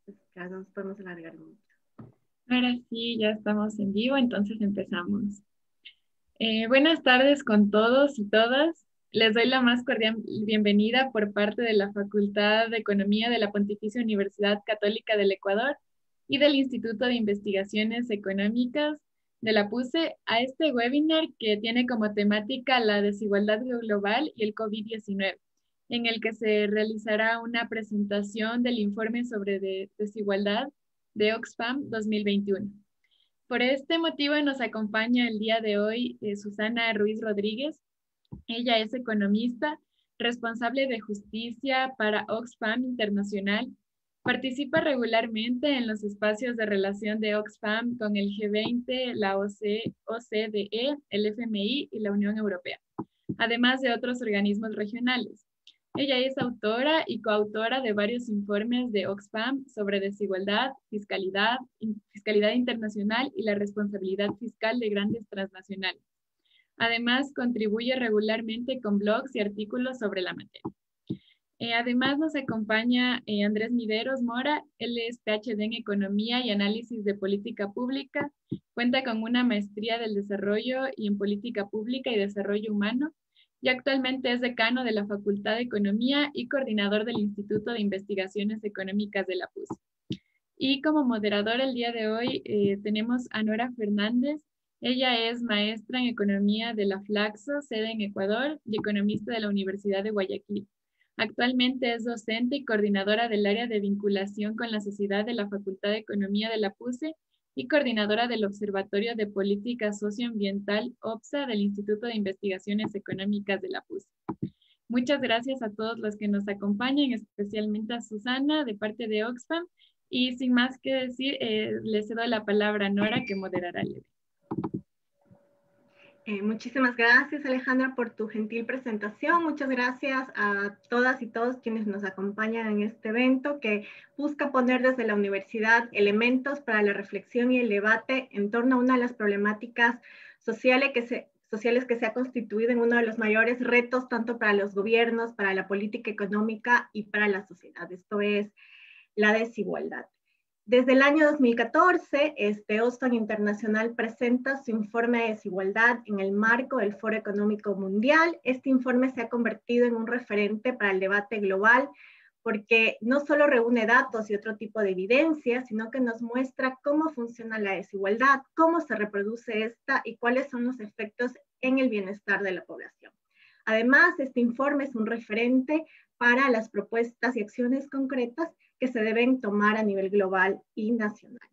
Pues ya no nos podemos alargar mucho. Ahora sí, ya estamos en vivo, entonces empezamos. Buenas tardes con todos y todas. Les doy la más cordial bienvenida por parte de la Facultad de Economía de la Pontificia Universidad Católica del Ecuador y del Instituto de Investigaciones Económicas de la PUCE a este webinar que tiene como temática la desigualdad global y el COVID-19, en el que se realizará una presentación del informe sobre desigualdad de Oxfam 2021. Por este motivo nos acompaña el día de hoy Susana Ruiz Rodríguez. Ella es economista, responsable de justicia para Oxfam Internacional. Participa regularmente en los espacios de relación de Oxfam con el G20, la OCDE, el FMI y la Unión Europea, además de otros organismos regionales. Ella es autora y coautora de varios informes de Oxfam sobre desigualdad, fiscalidad internacional y la responsabilidad fiscal de grandes transnacionales. Además, contribuye regularmente con blogs y artículos sobre la materia. Además, nos acompaña Andrés Mideros Mora. Él es PhD en Economía y Análisis de Política Pública. Cuenta con una maestría del desarrollo y en Política Pública y Desarrollo Humano y actualmente es decano de la Facultad de Economía y coordinador del Instituto de Investigaciones Económicas de la PUC. Y como moderador el día de hoy tenemos a Nora Fernández. Ella es maestra en Economía de la Flaxo, sede en Ecuador, y economista de la Universidad de Guayaquil. Actualmente es docente y coordinadora del área de vinculación con la sociedad de la Facultad de Economía de la PUCE y coordinadora del Observatorio de Política Socioambiental OPSA del Instituto de Investigaciones Económicas de la PUCE. Muchas gracias a todos los que nos acompañan, especialmente a Susana de parte de Oxfam. Y sin más que decir, le cedo la palabra a Nora que moderará el evento. Muchísimas gracias, Alejandra, por tu gentil presentación. Muchas gracias a todas y todos quienes nos acompañan en este evento que busca poner desde la universidad elementos para la reflexión y el debate en torno a una de las problemáticas sociales que se ha constituido en uno de los mayores retos tanto para los gobiernos, para la política económica y para la sociedad. Esto es la desigualdad. Desde el año 2014, Oxfam Internacional presenta su informe de desigualdad en el marco del Foro Económico Mundial. Este informe se ha convertido en un referente para el debate global porque no solo reúne datos y otro tipo de evidencia, sino que nos muestra cómo funciona la desigualdad, cómo se reproduce esta y cuáles son los efectos en el bienestar de la población. Además, este informe es un referente para las propuestas y acciones concretas que se deben tomar a nivel global y nacional.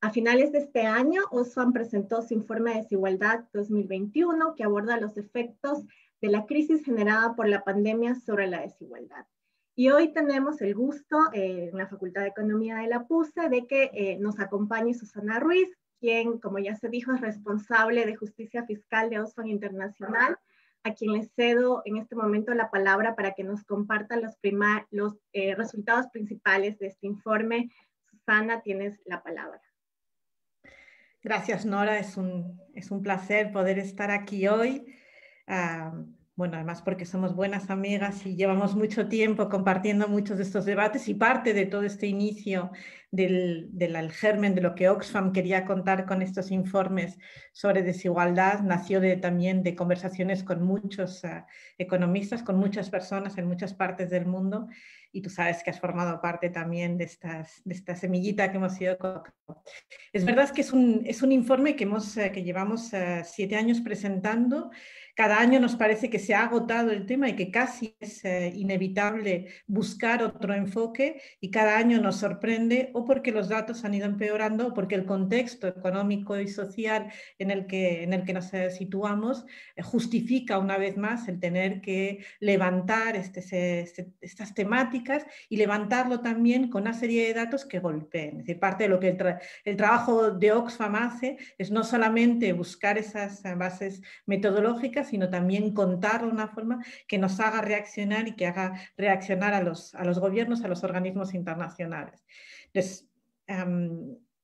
A finales de este año, Oxfam presentó su informe de desigualdad 2021, que aborda los efectos de la crisis generada por la pandemia sobre la desigualdad. Y hoy tenemos el gusto en la Facultad de Economía de la PUCE de que nos acompañe Susana Ruiz, quien, como ya se dijo, es responsable de justicia fiscal de Oxfam Internacional, a quien le cedo en este momento la palabra para que nos comparta los resultados principales de este informe. Susana, tienes la palabra. Gracias, Nora. Es un placer poder estar aquí hoy. Bueno, además porque somos buenas amigas y llevamos mucho tiempo compartiendo muchos de estos debates y parte de todo este inicio del germen de lo que Oxfam quería contar con estos informes sobre desigualdad nació también de conversaciones con muchos economistas, con muchas personas en muchas partes del mundo, y tú sabes que has formado parte también de esta semillita que hemos ido colocando. Es verdad que es un informe que llevamos 7 años presentando. Cada año nos parece que se ha agotado el tema y que casi es inevitable buscar otro enfoque, y cada año nos sorprende o porque los datos han ido empeorando o porque el contexto económico y social en el que nos situamos justifica una vez más el tener que levantar estas temáticas y levantarlo también con una serie de datos que golpeen. Es decir, parte de lo que el trabajo de Oxfam hace es no solamente buscar esas bases metodológicas, sino también contarlo de una forma que nos haga reaccionar y que haga reaccionar a los gobiernos, a los organismos internacionales. Entonces,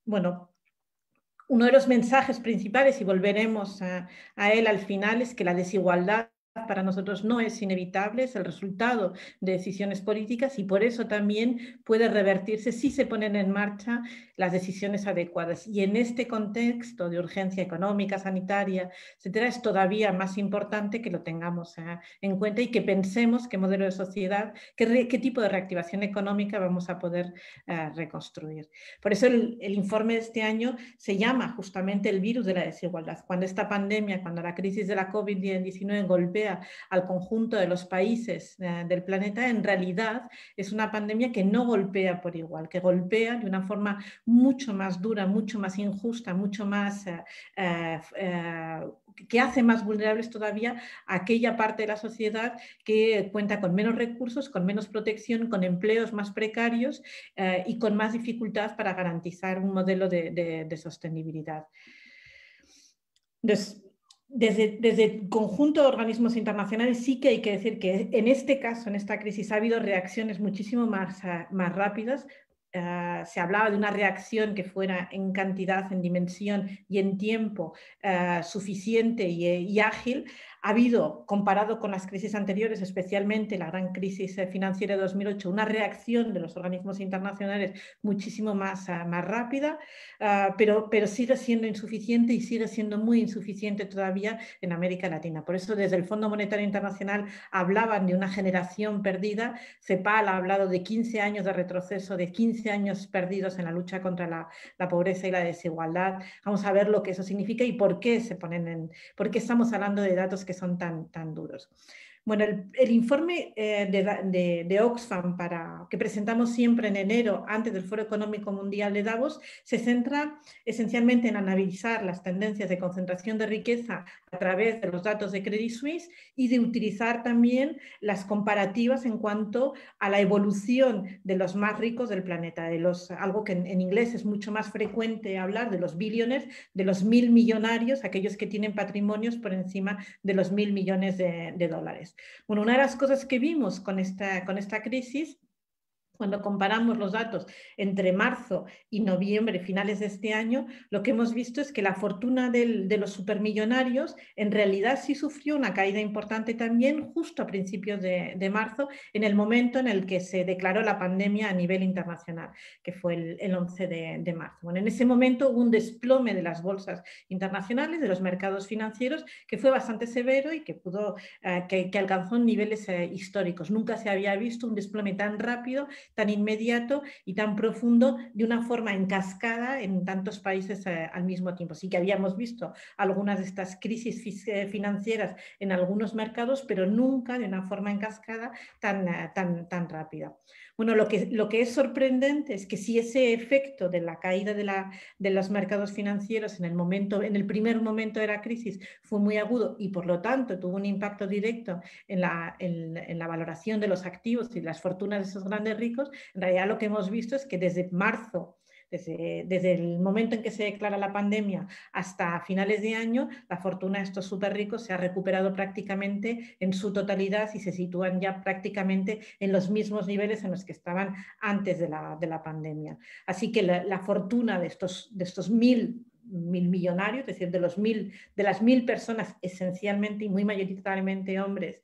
bueno, uno de los mensajes principales, y volveremos a él al final, es que la desigualdad para nosotros no es inevitable, es el resultado de decisiones políticas y por eso también puede revertirse si se ponen en marcha las decisiones adecuadas. Y en este contexto de urgencia económica, sanitaria, etcétera, es todavía más importante que lo tengamos en cuenta y que pensemos qué modelo de sociedad, qué tipo de reactivación económica vamos a poder reconstruir. Por eso el informe de este año se llama justamente el virus de la desigualdad. Cuando esta pandemia, cuando la crisis de la COVID-19 golpea al conjunto de los países del planeta, en realidad es una pandemia que no golpea por igual, que golpea de una forma mucho más dura, mucho más injusta, mucho más que hace más vulnerables todavía a aquella parte de la sociedad que cuenta con menos recursos, con menos protección, con empleos más precarios y con más dificultad para garantizar un modelo de sostenibilidad. Entonces, desde el conjunto de organismos internacionales sí que hay que decir que en este caso, en esta crisis, ha habido reacciones muchísimo más rápidas. Se hablaba de una reacción que fuera en cantidad, en dimensión y en tiempo suficiente y ágil. Ha habido, comparado con las crisis anteriores, especialmente la gran crisis financiera de 2008, una reacción de los organismos internacionales muchísimo más rápida, pero sigue siendo insuficiente y sigue siendo muy insuficiente todavía en América Latina. Por eso desde el Fondo Monetario Internacional hablaban de una generación perdida. CEPAL ha hablado de 15 años de retroceso, de 15 años perdidos en la lucha contra la pobreza y la desigualdad. Vamos a ver lo que eso significa y por qué por qué estamos hablando de datos que son tan duros. Bueno, el informe de Oxfam que presentamos siempre en enero antes del Foro Económico Mundial de Davos se centra esencialmente en analizar las tendencias de concentración de riqueza a través de los datos de Credit Suisse y de utilizar también las comparativas en cuanto a la evolución de los más ricos del planeta, algo que en inglés es mucho más frecuente hablar de los billionaires, de los 1.000 millonarios, aquellos que tienen patrimonios por encima de los 1.000 millones de dólares. Bueno, una de las cosas que vimos con esta crisis, cuando comparamos los datos entre marzo y noviembre, finales de este año, lo que hemos visto es que la fortuna de los supermillonarios en realidad sí sufrió una caída importante también justo a principios de marzo, en el momento en el que se declaró la pandemia a nivel internacional, que fue el 11 de marzo. Bueno, en ese momento hubo un desplome de las bolsas internacionales, de los mercados financieros, que fue bastante severo y que alcanzó niveles históricos. Nunca se había visto un desplome tan rápido, tan inmediato y tan profundo de una forma en cascada en tantos países al mismo tiempo. Sí que habíamos visto algunas de estas crisis financieras en algunos mercados, pero nunca de una forma en cascada tan rápida. Bueno, lo que es sorprendente es que si ese efecto de la caída de los mercados financieros en el primer momento de la crisis fue muy agudo y por lo tanto tuvo un impacto directo en la valoración de los activos y las fortunas de esos grandes ricos, en realidad lo que hemos visto es que desde marzo, desde el momento en que se declara la pandemia hasta finales de año, la fortuna de estos súper ricos se ha recuperado prácticamente en su totalidad y se sitúan ya prácticamente en los mismos niveles en los que estaban antes de la pandemia. Así que la fortuna de estos 1.000 millonarios, es decir, de las 1.000 personas esencialmente y muy mayoritariamente hombres,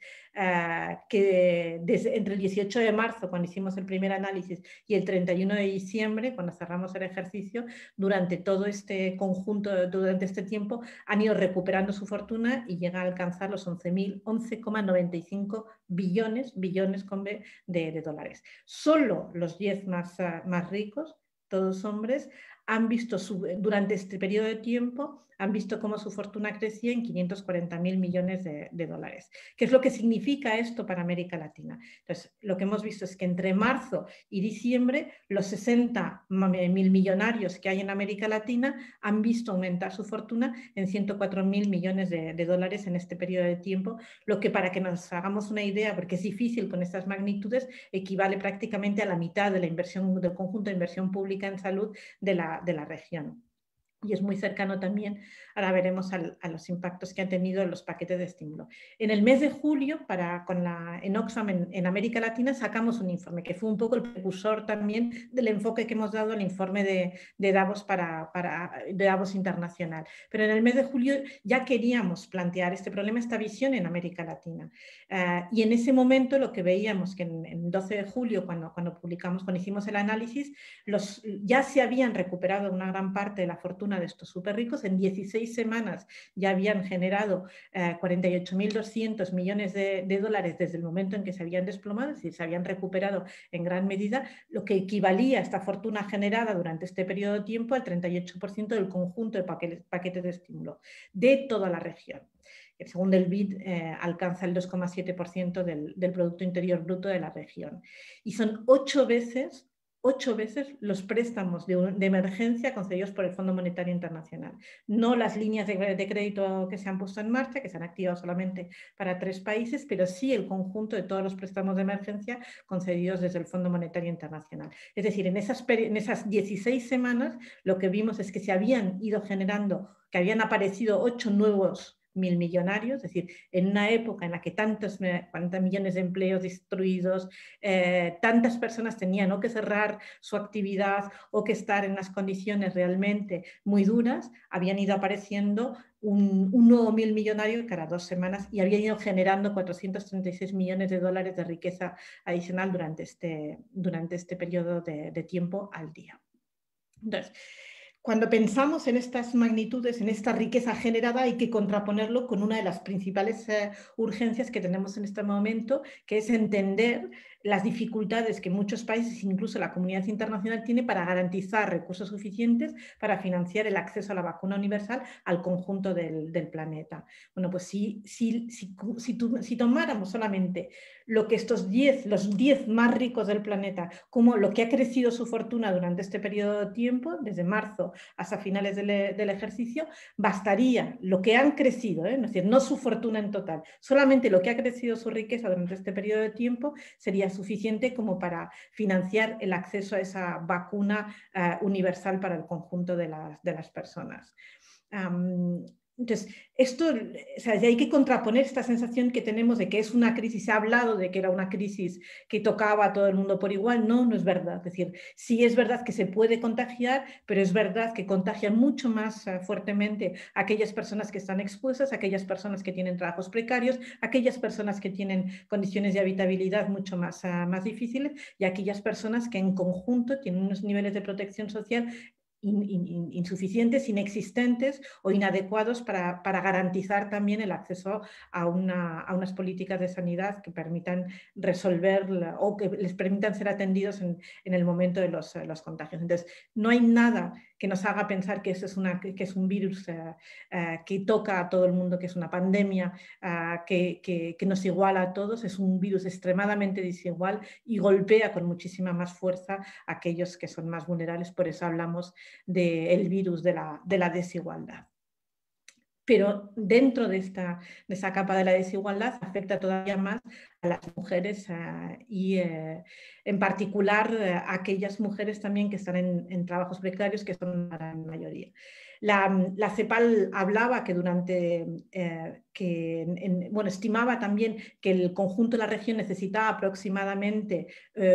que entre el 18 de marzo, cuando hicimos el primer análisis, y el 31 de diciembre, cuando cerramos el ejercicio, durante todo este conjunto, durante este tiempo, han ido recuperando su fortuna y llegan a alcanzar los 11,95 billones con B de dólares. Solo los 10 más ricos, todos hombres, han visto durante este periodo de tiempo, han visto cómo su fortuna crecía en 540.000 millones de dólares. ¿Qué es lo que significa esto para América Latina? Entonces, lo que hemos visto es que entre marzo y diciembre, los 60.000 millonarios que hay en América Latina han visto aumentar su fortuna en 104.000 millones de dólares en este periodo de tiempo, lo que, para que nos hagamos una idea, porque es difícil con estas magnitudes, equivale prácticamente a la mitad de la inversión, del conjunto de inversión pública en salud de la región. y es muy cercano también, ahora veremos, a los impactos que han tenido los paquetes de estímulo. En el mes de julio, en Oxfam, en América Latina, sacamos un informe que fue un poco el precursor también del enfoque que hemos dado al informe de Davos, de Davos Internacional. Pero en el mes de julio ya queríamos plantear este problema, esta visión en América Latina. Y en ese momento lo que veíamos que en 12 de julio, cuando hicimos el análisis, ya se habían recuperado una gran parte de la fortuna de estos súper ricos. En 16 semanas ya habían generado 48.200 millones de dólares desde el momento en que se habían desplomado, es decir, se habían recuperado en gran medida, lo que equivalía a esta fortuna generada durante este periodo de tiempo al 38% del conjunto de paquetes de estímulo de toda la región. Según el BID, alcanza el 2,7% del Producto Interior Bruto de la región. Y son 8 veces los préstamos de emergencia concedidos por el Fondo Monetario Internacional. No las líneas de crédito que se han puesto en marcha, que se han activado solamente para 3 países, pero sí el conjunto de todos los préstamos de emergencia concedidos desde el Fondo Monetario Internacional. Es decir, en esas 16 semanas lo que vimos es que se habían ido generando, que habían aparecido 8 nuevos millonarios, es decir, en una época en la que tantos millones de empleos destruidos, tantas personas tenían o que cerrar su actividad o que estar en unas condiciones realmente muy duras, habían ido apareciendo un nuevo millonario cada 2 semanas y habían ido generando 436 millones de dólares de riqueza adicional durante este periodo de tiempo al día. Entonces, cuando pensamos en estas magnitudes, en esta riqueza generada, hay que contraponerlo con una de las principales urgencias que tenemos en este momento, que es entender las dificultades que muchos países, incluso la comunidad internacional, tiene para garantizar recursos suficientes para financiar el acceso a la vacuna universal al conjunto del planeta. Bueno, pues si tomáramos solamente lo que los 10 más ricos del planeta, como lo que ha crecido su fortuna durante este periodo de tiempo, desde marzo hasta finales del ejercicio, bastaría lo que han crecido, es decir, no su fortuna en total, solamente lo que ha crecido su riqueza durante este periodo de tiempo sería suficiente como para financiar el acceso a esa vacuna universal para el conjunto de las personas. Entonces, hay que contraponer esta sensación que tenemos de que es una crisis. Se ha hablado de que era una crisis que tocaba a todo el mundo por igual. No es verdad. Es decir, sí es verdad que se puede contagiar, pero es verdad que contagia mucho más fuertemente a aquellas personas que están expuestas, a aquellas personas que tienen trabajos precarios, a aquellas personas que tienen condiciones de habitabilidad mucho más difíciles y a aquellas personas que en conjunto tienen unos niveles de protección social insuficientes, inexistentes o inadecuados para garantizar también el acceso a unas políticas de sanidad que permitan resolver o que les permitan ser atendidos en el momento de los contagios. Entonces, no hay nada que nos haga pensar que es un virus que toca a todo el mundo, que es una pandemia que nos iguala a todos. Es un virus extremadamente desigual y golpea con muchísima más fuerza a aquellos que son más vulnerables. Por eso hablamos del virus de la desigualdad. Pero dentro de esa capa de la desigualdad afecta todavía más a las mujeres y en particular a aquellas mujeres también que están en trabajos precarios, que son la gran mayoría. La CEPAL hablaba que estimaba también que el conjunto de la región necesitaba aproximadamente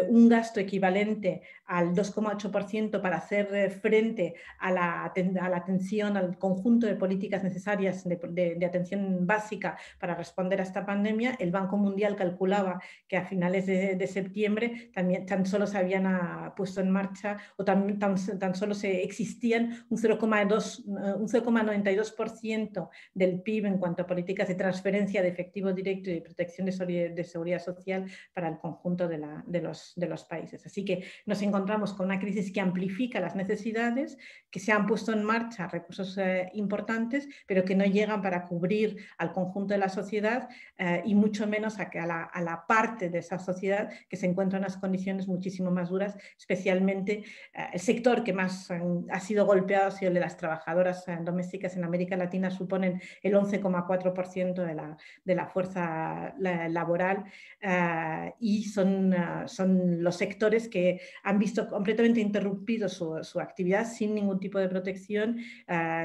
un gasto equivalente al 2,8% para hacer frente a la atención, al conjunto de políticas necesarias de atención básica para responder a esta pandemia. El Banco Mundial calculaba que a finales de septiembre tan solo se habían puesto en marcha o tan solo existían un 0,92% del PIB en cuanto a políticas de transferencia de efectivo directo y de protección de seguridad social para el conjunto de los países. Así que nos encontramos con una crisis que amplifica las necesidades, que se han puesto en marcha recursos importantes, pero que no llegan para cubrir al conjunto de la sociedad y mucho menos a la parte de esa sociedad que se encuentra en unas condiciones muchísimo más duras, especialmente el sector que más ha sido golpeado ha sido el de las trabajadoras trabajadoras domésticas en América Latina suponen el 11,4% de la fuerza laboral y son los sectores que han visto completamente interrumpido su actividad sin ningún tipo de protección,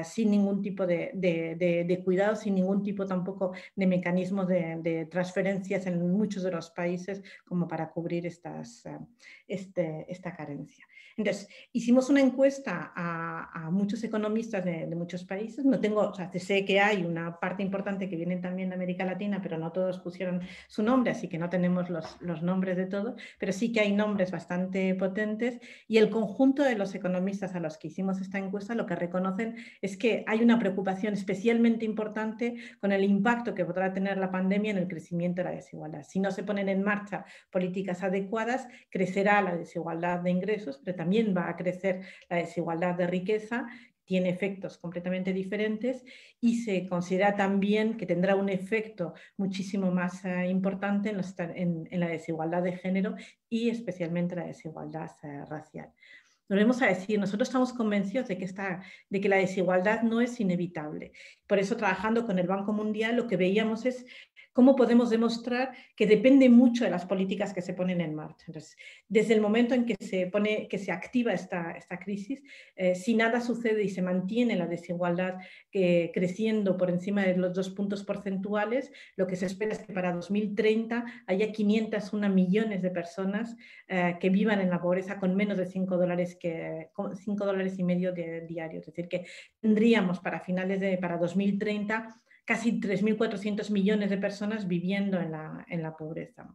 sin ningún tipo de cuidado, sin ningún tipo tampoco de mecanismos de transferencias en muchos de los países como para cubrir esta carencia. Entonces, hicimos una encuesta a muchos economistas de muchos países. No tengo, o sea, sé que hay una parte importante que viene también de América Latina, pero no todos pusieron su nombre, así que no tenemos los nombres de todos, pero sí que hay nombres bastante potentes, y el conjunto de los economistas a los que hicimos esta encuesta lo que reconocen es que hay una preocupación especialmente importante con el impacto que podrá tener la pandemia en el crecimiento de la desigualdad. Si no se ponen en marcha políticas adecuadas, crecerá la desigualdad de ingresos, pero también va a crecer la desigualdad de riqueza, tiene efectos completamente diferentes, y se considera también que tendrá un efecto muchísimo más importante en la desigualdad de género y especialmente la desigualdad racial. Volvemos a decir, nosotros estamos convencidos de que la desigualdad no es inevitable. Por eso, trabajando con el Banco Mundial, lo que veíamos es cómo podemos demostrar que depende mucho de las políticas que se ponen en marcha. Entonces, desde el momento en que se activa esta crisis, si nada sucede y se mantiene la desigualdad creciendo por encima de los 2 puntos porcentuales, lo que se espera es que para 2030 haya 501 millones de personas que vivan en la pobreza con menos de $5,5 diarios. Es decir, que tendríamos para 2030 casi 3.400 millones de personas viviendo en la pobreza.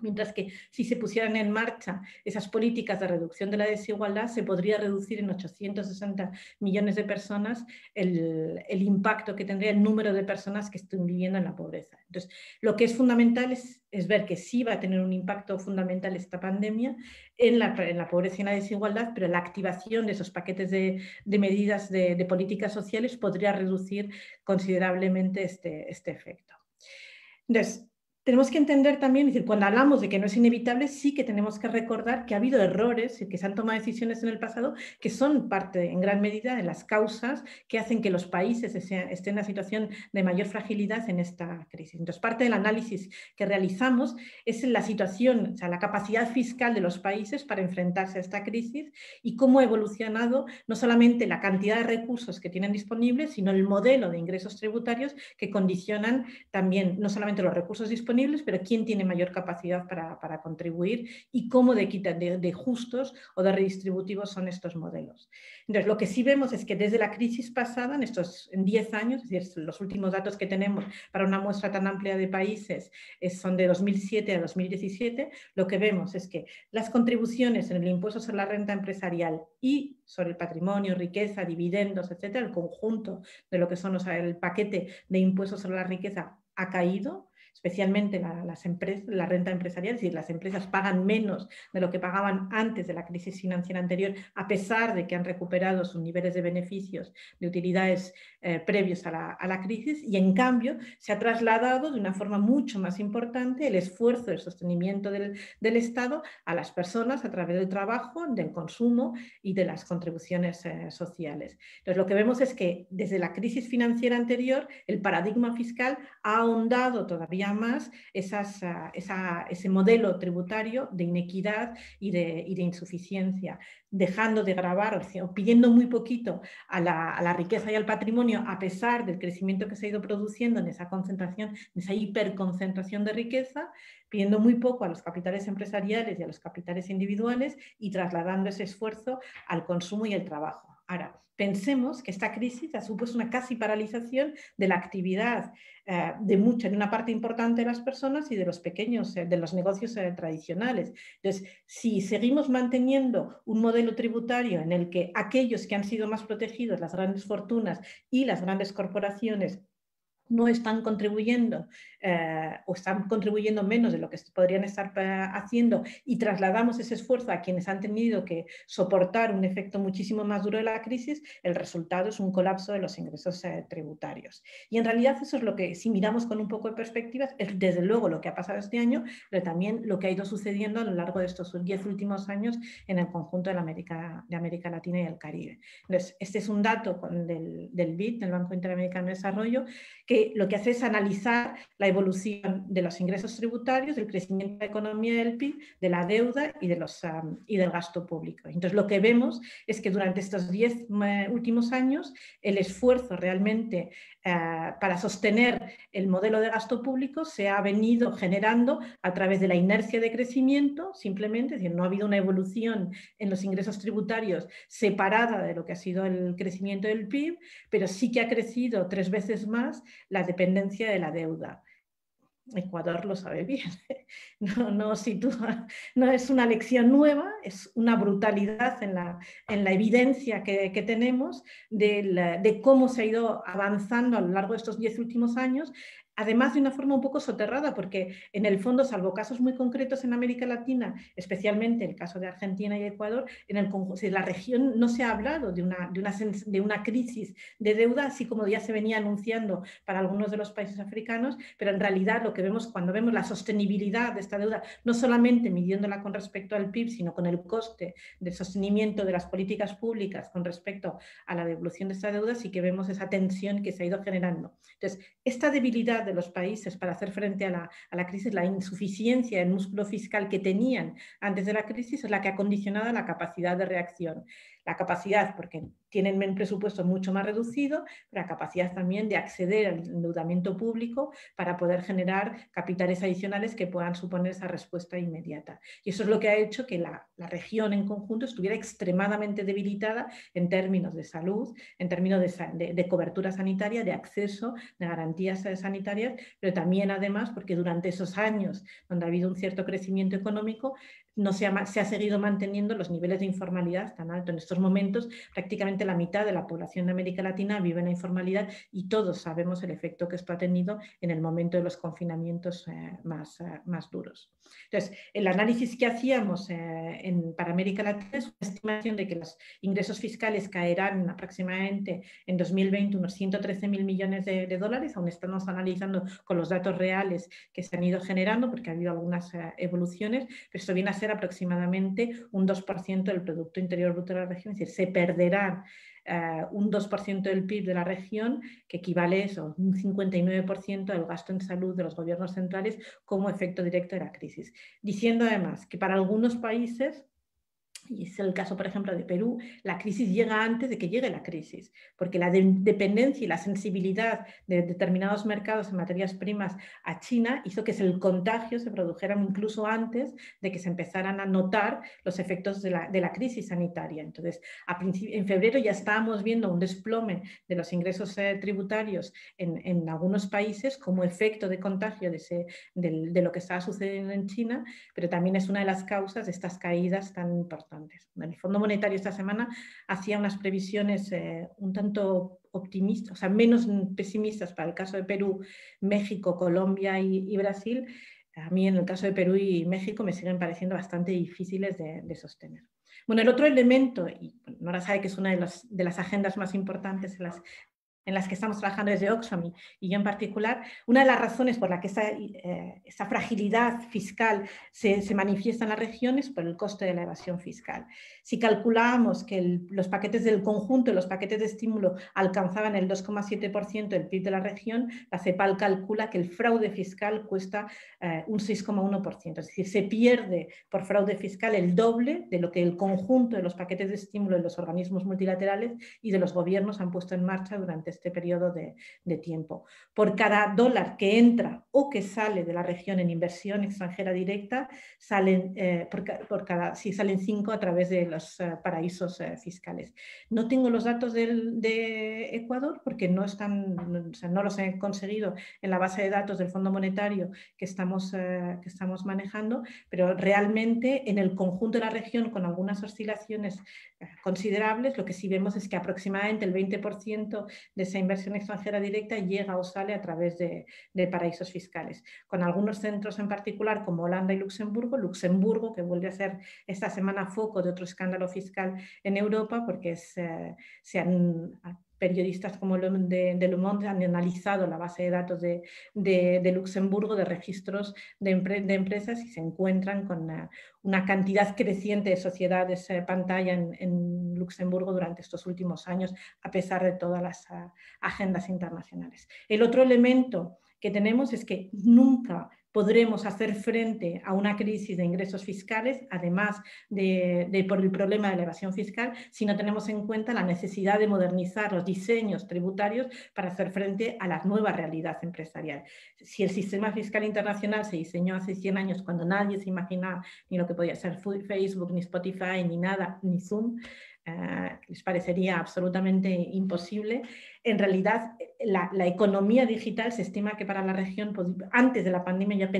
Mientras que si se pusieran en marcha esas políticas de reducción de la desigualdad, se podría reducir en 860 millones de personas el impacto que tendría el número de personas que estén viviendo en la pobreza. Entonces, lo que es fundamental es ver que sí va a tener un impacto fundamental esta pandemia en la pobreza y en la desigualdad, pero la activación de esos paquetes de medidas de políticas sociales podría reducir considerablemente este efecto. Entonces, tenemos que entender también, es decir, cuando hablamos de que no es inevitable, sí que tenemos que recordar que ha habido errores y que se han tomado decisiones en el pasado que son parte, en gran medida, de las causas que hacen que los países estén en una situación de mayor fragilidad en esta crisis. Entonces, parte del análisis que realizamos es la situación, o sea, la capacidad fiscal de los países para enfrentarse a esta crisis y cómo ha evolucionado no solamente la cantidad de recursos que tienen disponibles, sino el modelo de ingresos tributarios que condicionan también no solamente los recursos disponibles, pero quién tiene mayor capacidad para contribuir y cómo de justos o de redistributivos son estos modelos. Entonces, lo que sí vemos es que desde la crisis pasada, en 10 años, es decir, los últimos datos que tenemos para una muestra tan amplia de países son de 2007 a 2017, lo que vemos es que las contribuciones en el impuesto sobre la renta empresarial y sobre el patrimonio, riqueza, dividendos, etcétera, el conjunto de lo que son el paquete de impuestos sobre la riqueza ha caído, especialmente la renta empresarial, es decir, las empresas pagan menos de lo que pagaban antes de la crisis financiera anterior, a pesar de que han recuperado sus niveles de beneficios, de utilidades previos a la crisis, y en cambio se ha trasladado de una forma mucho más importante el esfuerzo de sostenimiento del Estado a las personas a través del trabajo, del consumo y de las contribuciones sociales. Entonces, lo que vemos es que desde la crisis financiera anterior, el paradigma fiscal ha ahondado todavía más ese modelo tributario de inequidad y de insuficiencia, dejando de gravar o pidiendo muy poquito a la riqueza y al patrimonio, a pesar del crecimiento que se ha ido produciendo en esa concentración, en esa hiperconcentración de riqueza, pidiendo muy poco a los capitales empresariales y a los capitales individuales y trasladando ese esfuerzo al consumo y al trabajo. Ahora, pensemos que esta crisis ha supuesto una casi paralización de la actividad de una parte importante de las personas y de los pequeños, de los negocios tradicionales. Entonces, si seguimos manteniendo un modelo tributario en el que aquellos que han sido más protegidos, las grandes fortunas y las grandes corporaciones, no están contribuyendo o están contribuyendo menos de lo que podrían estar haciendo y trasladamos ese esfuerzo a quienes han tenido que soportar un efecto muchísimo más duro de la crisis, el resultado es un colapso de los ingresos tributarios. Y en realidad eso es lo que, si miramos con un poco de perspectivas, es desde luego lo que ha pasado este año, pero también lo que ha ido sucediendo a lo largo de estos 10 últimos años en el conjunto de América Latina y el Caribe. Entonces, este es un dato del BID, del Banco Interamericano de Desarrollo, que lo que hace es analizar la evolución de los ingresos tributarios, del crecimiento de la economía del PIB, de la deuda y del gasto público. Entonces, lo que vemos es que durante estos 10 últimos años, el esfuerzo realmente para sostener el modelo de gasto público se ha venido generando a través de la inercia de crecimiento, simplemente, es decir, no ha habido una evolución en los ingresos tributarios separada de lo que ha sido el crecimiento del PIB, pero sí que ha crecido 3 veces más la dependencia de la deuda. Ecuador lo sabe bien, no es una lección nueva, es una brutalidad en la evidencia que tenemos de cómo se ha ido avanzando a lo largo de estos 10 últimos años, además de una forma un poco soterrada, porque en el fondo, salvo casos muy concretos en América Latina, especialmente el caso de Argentina y Ecuador, en la región no se ha hablado de una crisis de deuda, así como ya se venía anunciando para algunos de los países africanos, pero en realidad lo que vemos cuando vemos la sostenibilidad de esta deuda, no solamente midiéndola con respecto al PIB, sino con el coste del sostenimiento de las políticas públicas con respecto a la devolución de esta deuda, sí que vemos esa tensión que se ha ido generando. Entonces, esta debilidad de los países para hacer frente a la crisis, la insuficiencia del músculo fiscal que tenían antes de la crisis, es la que ha condicionado la capacidad de reacción. La capacidad, porque tienen un presupuesto mucho más reducido, pero la capacidad también de acceder al endeudamiento público para poder generar capitales adicionales que puedan suponer esa respuesta inmediata. Y eso es lo que ha hecho que la región en conjunto estuviera extremadamente debilitada en términos de salud, en términos de cobertura sanitaria, de acceso, de garantías sanitarias, pero también además porque durante esos años donde ha habido un cierto crecimiento económico, no se ha seguido manteniendo los niveles de informalidad tan altos. En estos momentos prácticamente la mitad de la población de América Latina vive en la informalidad y todos sabemos el efecto que esto ha tenido en el momento de los confinamientos más duros. Entonces, el análisis que hacíamos para América Latina es una estimación de que los ingresos fiscales caerán aproximadamente en 2020 unos 113.000 millones de dólares, aún estamos analizando con los datos reales que se han ido generando porque ha habido algunas evoluciones, pero esto viene a ser aproximadamente un 2% del Producto Interior Bruto de la región, es decir, se perderán un 2% del PIB de la región, que equivale a eso, un 59% del gasto en salud de los gobiernos centrales como efecto directo de la crisis. Diciendo además que para algunos países, y es el caso, por ejemplo, de Perú, la crisis llega antes de que llegue la crisis, porque la dependencia y la sensibilidad de determinados mercados en materias primas a China hizo que el contagio se produjera incluso antes de que se empezaran a notar los efectos de la crisis sanitaria. Entonces, en febrero ya estábamos viendo un desplome de los ingresos tributarios en algunos países como efecto de contagio de lo que estaba sucediendo en China, pero también es una de las causas de estas caídas tan importantes. El Fondo Monetario esta semana hacía unas previsiones un tanto optimistas, o sea, menos pesimistas para el caso de Perú, México, Colombia y Brasil. A mí en el caso de Perú y México me siguen pareciendo bastante difíciles de sostener. Bueno, el otro elemento, y Nora sabe que es una de las agendas más importantes en las que estamos trabajando desde Oxfam y yo en particular, una de las razones por la que esa fragilidad fiscal se manifiesta en las regiones es por el coste de la evasión fiscal. Si calculamos que los paquetes del conjunto, los paquetes de estímulo alcanzaban el 2,7% del PIB de la región, la CEPAL calcula que el fraude fiscal cuesta un 6,1%, es decir, se pierde por fraude fiscal el doble de lo que el conjunto de los paquetes de estímulo de los organismos multilaterales y de los gobiernos han puesto en marcha durante este periodo de tiempo. Por cada dólar que entra o que sale de la región en inversión extranjera directa, salen 5 a través de los paraísos fiscales. No tengo los datos de Ecuador porque no los he conseguido en la base de datos del Fondo Monetario que estamos manejando, pero realmente en el conjunto de la región, con algunas oscilaciones considerables, lo que sí vemos es que aproximadamente el 20% esa inversión extranjera directa llega o sale a través de paraísos fiscales, con algunos centros en particular como Holanda y Luxemburgo, que vuelve a ser esta semana foco de otro escándalo fiscal en Europa, porque periodistas como Le Monde han analizado la base de datos de Luxemburgo, de registros de empresas, y se encuentran con una cantidad creciente de sociedades pantalla en Luxemburgo durante estos últimos años, a pesar de todas las agendas internacionales. El otro elemento que tenemos es que nunca podremos hacer frente a una crisis de ingresos fiscales, además por el problema de la evasión fiscal, si no tenemos en cuenta la necesidad de modernizar los diseños tributarios para hacer frente a la nueva realidad empresarial. Si el sistema fiscal internacional se diseñó hace 100 años, cuando nadie se imaginaba ni lo que podía ser Facebook, ni Spotify, ni nada, ni Zoom, les parecería absolutamente imposible. En realidad, la economía digital se estima que para la región, antes de la pandemia ya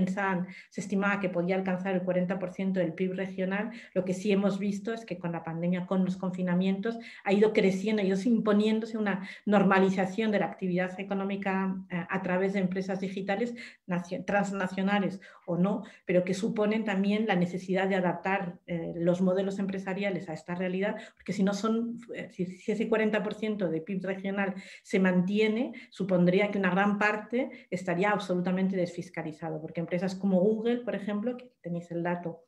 se estimaba que podía alcanzar el 40% del PIB regional. Lo que sí hemos visto es que con la pandemia, con los confinamientos, ha ido creciendo, ha ido imponiéndose una normalización de la actividad económica a través de empresas digitales transnacionales o no, pero que suponen también la necesidad de adaptar los modelos empresariales a esta realidad, porque si no si ese 40% de PIB regional se mantiene, supondría que una gran parte estaría absolutamente desfiscalizado, porque empresas como Google, por ejemplo, que tenéis el dato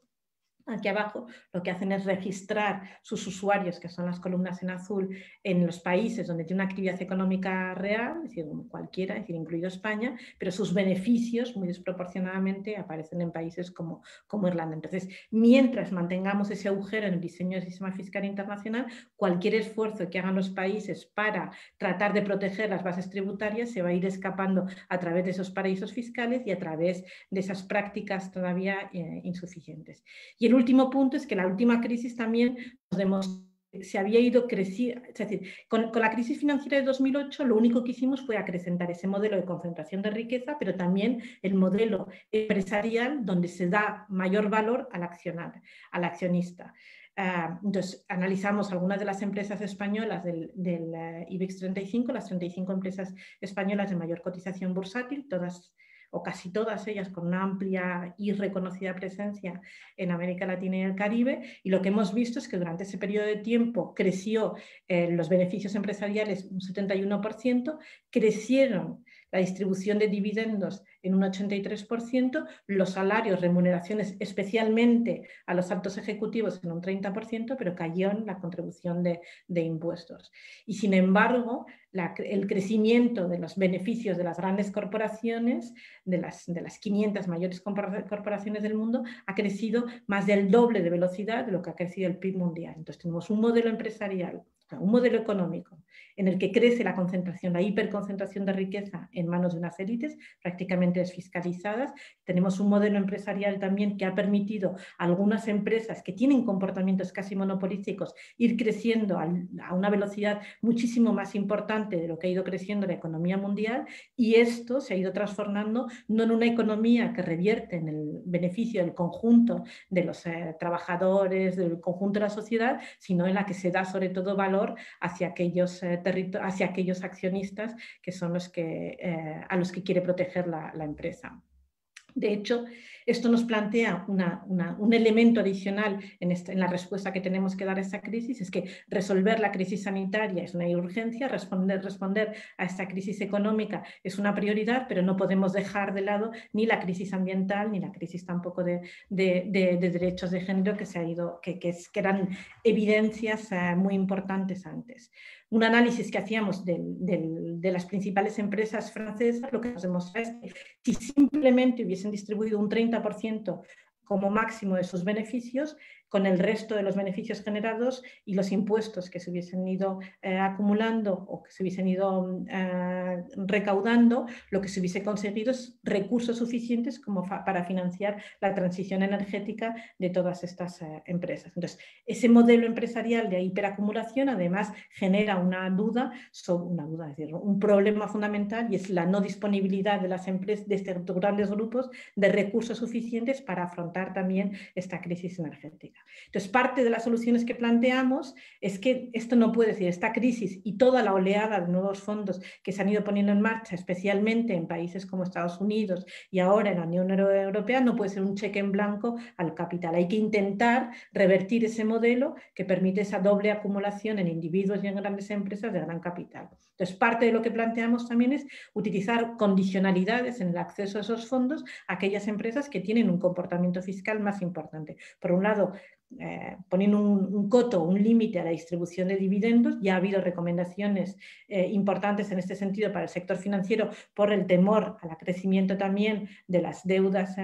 aquí abajo, lo que hacen es registrar sus usuarios, que son las columnas en azul, en los países donde tiene una actividad económica real, es decir, cualquiera, es decir, incluido España, pero sus beneficios muy desproporcionadamente aparecen en países como Irlanda. Entonces, mientras mantengamos ese agujero en el diseño del sistema fiscal internacional, cualquier esfuerzo que hagan los países para tratar de proteger las bases tributarias se va a ir escapando a través de esos paraísos fiscales y a través de esas prácticas todavía insuficientes. Y el último punto es que la última crisis también nos demostró que se había ido creciendo, es decir, con la crisis financiera de 2008 lo único que hicimos fue acrecentar ese modelo de concentración de riqueza, pero también el modelo empresarial donde se da mayor valor al accionista. Entonces, analizamos algunas de las empresas españolas del IBEX 35, las 35 empresas españolas de mayor cotización bursátil, todas o casi todas ellas con una amplia y reconocida presencia en América Latina y el Caribe, y lo que hemos visto es que durante ese periodo de tiempo creció los beneficios empresariales un 71%, crecieron la distribución de dividendos en un 83%, los salarios, remuneraciones, especialmente a los altos ejecutivos, en un 30%, pero cayó en la contribución de impuestos. Y sin embargo, el crecimiento de los beneficios de las grandes corporaciones, de las 500 mayores corporaciones del mundo, ha crecido más del doble de velocidad de lo que ha crecido el PIB mundial. Entonces tenemos un modelo empresarial, un modelo económico en el que crece la concentración, la hiperconcentración de riqueza en manos de unas élites prácticamente desfiscalizadas. Tenemos un modelo empresarial también que ha permitido a algunas empresas que tienen comportamientos casi monopolísticos ir creciendo a una velocidad muchísimo más importante de lo que ha ido creciendo la economía mundial, y esto se ha ido transformando no en una economía que revierte en el beneficio del conjunto de los trabajadores, del conjunto de la sociedad, sino en la que se da sobre todo valor hacia aquellos accionistas que son a los que quiere proteger la empresa. De hecho, esto nos plantea un elemento adicional en la respuesta que tenemos que dar a esta crisis, es que resolver la crisis sanitaria es una urgencia, responder a esta crisis económica es una prioridad, pero no podemos dejar de lado ni la crisis ambiental ni la crisis tampoco de derechos de género que eran evidencias muy importantes antes. Un análisis que hacíamos de las principales empresas francesas lo que nos demuestra es que si simplemente hubiesen distribuido un 30% como máximo de sus beneficios, con el resto de los beneficios generados y los impuestos que se hubiesen ido acumulando o que se hubiesen ido recaudando, lo que se hubiese conseguido es recursos suficientes como para financiar la transición energética de todas estas empresas. Entonces, ese modelo empresarial de hiperacumulación además genera es decir, un problema fundamental, y es la no disponibilidad de las empresas, de estos grandes grupos, de recursos suficientes para afrontar también esta crisis energética. Entonces, parte de las soluciones que planteamos es que esto no puede ser, esta crisis y toda la oleada de nuevos fondos que se han ido poniendo en marcha, especialmente en países como Estados Unidos y ahora en la Unión Europea, no puede ser un cheque en blanco al capital. Hay que intentar revertir ese modelo que permite esa doble acumulación en individuos y en grandes empresas de gran capital. Entonces, parte de lo que planteamos también es utilizar condicionalidades en el acceso a esos fondos a aquellas empresas que tienen un comportamiento fiscal más importante. Por un lado, poniendo un coto, un límite a la distribución de dividendos. Ya ha habido recomendaciones importantes en este sentido para el sector financiero por el temor al crecimiento también de las deudas,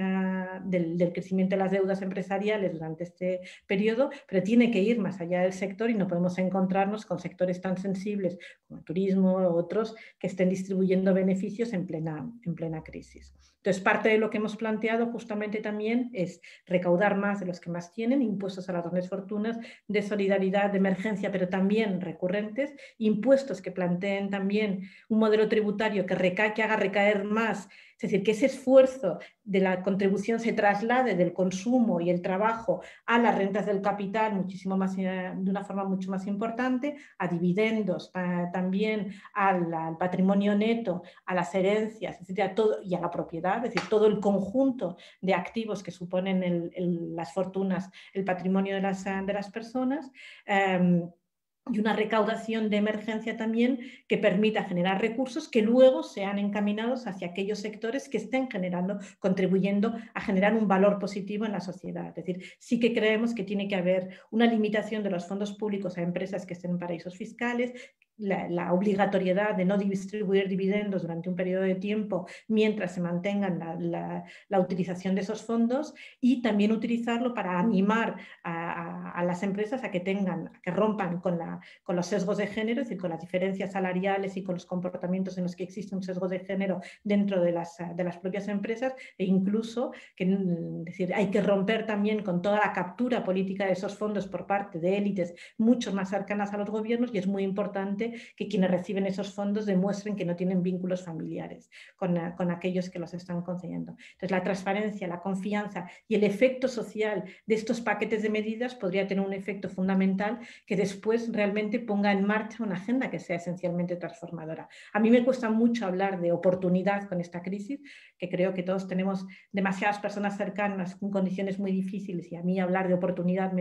del crecimiento de las deudas empresariales durante este periodo, pero tiene que ir más allá del sector y no podemos encontrarnos con sectores tan sensibles como el turismo o otros que estén distribuyendo beneficios en plena crisis. Entonces, parte de lo que hemos planteado justamente también es recaudar más de los que más tienen, impuestos a las grandes fortunas, de solidaridad, de emergencia, pero también recurrentes, impuestos que planteen también un modelo tributario que haga recaer más, es decir, que ese esfuerzo de la contribución se traslade del consumo y el trabajo a las rentas del capital muchísimo más, de una forma mucho más importante, a dividendos, también al patrimonio neto, a las herencias, etcétera, todo, y a la propiedad, es decir, todo el conjunto de activos que suponen las fortunas, el patrimonio de las personas. Y una recaudación de emergencia también que permita generar recursos que luego sean encaminados hacia aquellos sectores que estén generando, contribuyendo a generar un valor positivo en la sociedad. Es decir, sí que creemos que tiene que haber una limitación de los fondos públicos a empresas que estén en paraísos fiscales, la obligatoriedad de no distribuir dividendos durante un periodo de tiempo mientras se mantengan la utilización de esos fondos, y también utilizarlo para animar a las empresas a que rompan con los sesgos de género, es decir, con las diferencias salariales y con los comportamientos en los que existe un sesgo de género dentro de las propias empresas, e incluso es decir, hay que romper también con toda la captura política de esos fondos por parte de élites mucho más cercanas a los gobiernos, y es muy importante que quienes reciben esos fondos demuestren que no tienen vínculos familiares con aquellos que los están concediendo. Entonces, la transparencia, la confianza y el efecto social de estos paquetes de medidas podría tener un efecto fundamental que después realmente ponga en marcha una agenda que sea esencialmente transformadora. A mí me cuesta mucho hablar de oportunidad con esta crisis, que creo que todos tenemos demasiadas personas cercanas con condiciones muy difíciles, y a mí hablar de oportunidad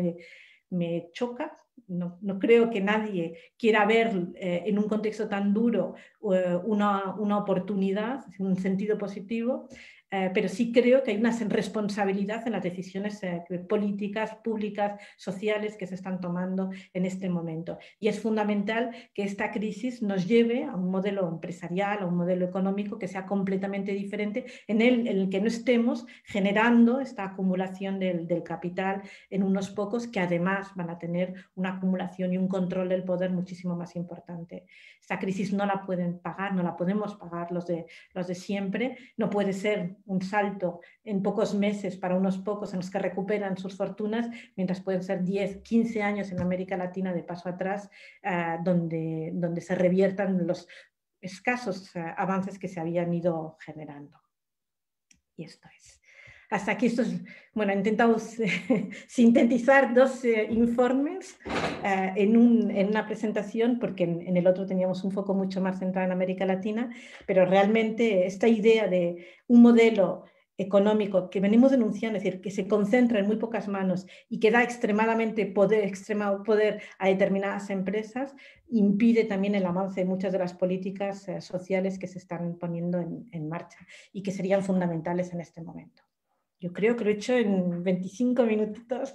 me choca. No creo que nadie quiera ver en un contexto tan duro una oportunidad, un sentido positivo, pero sí creo que hay una responsabilidad en las decisiones políticas, públicas, sociales que se están tomando en este momento. Y es fundamental que esta crisis nos lleve a un modelo empresarial, a un modelo económico que sea completamente diferente, en el que no estemos generando esta acumulación del capital en unos pocos que además van a tener una acumulación y un control del poder muchísimo más importante. Esta crisis no la pueden pagar, no la podemos pagar los de siempre. No puede ser un salto en pocos meses para unos pocos en los que recuperan sus fortunas, mientras pueden ser 10, 15 años en América Latina de paso atrás, donde se reviertan los escasos avances que se habían ido generando. Y esto es. Hasta aquí bueno, he intentado sintetizar dos informes en una presentación, porque en el otro teníamos un foco mucho más centrado en América Latina, pero realmente esta idea de un modelo económico que venimos denunciando, es decir, que se concentra en muy pocas manos y que da extremado poder a determinadas empresas, impide también el avance de muchas de las políticas sociales que se están poniendo en marcha y que serían fundamentales en este momento. Yo creo que lo he hecho en 25 minutitos.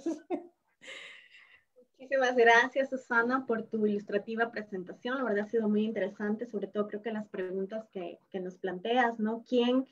Muchísimas gracias, Susana, por tu ilustrativa presentación. La verdad ha sido muy interesante, sobre todo creo que las preguntas que nos planteas, ¿no? ¿Quién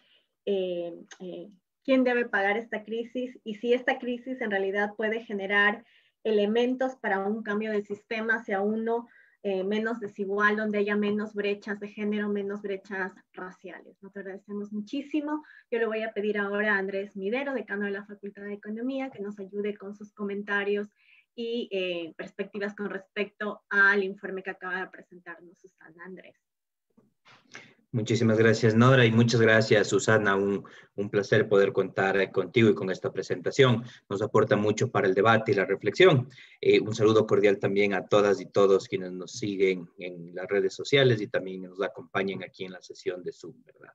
debe pagar esta crisis? Y si esta crisis en realidad puede generar elementos para un cambio de sistema hacia uno menos desigual, donde haya menos brechas de género, menos brechas raciales. Nos agradecemos muchísimo. Yo le voy a pedir ahora a Andrés Midero, decano de la Facultad de Economía, que nos ayude con sus comentarios y perspectivas con respecto al informe que acaba de presentarnos Susana. Andrés. Muchísimas gracias, Nora, y muchas gracias, Susana. Un placer poder contar contigo y con esta presentación. Nos aporta mucho para el debate y la reflexión. Un saludo cordial también a todas y todos quienes nos siguen en las redes sociales y también nos acompañan aquí en la sesión de Zoom, ¿verdad?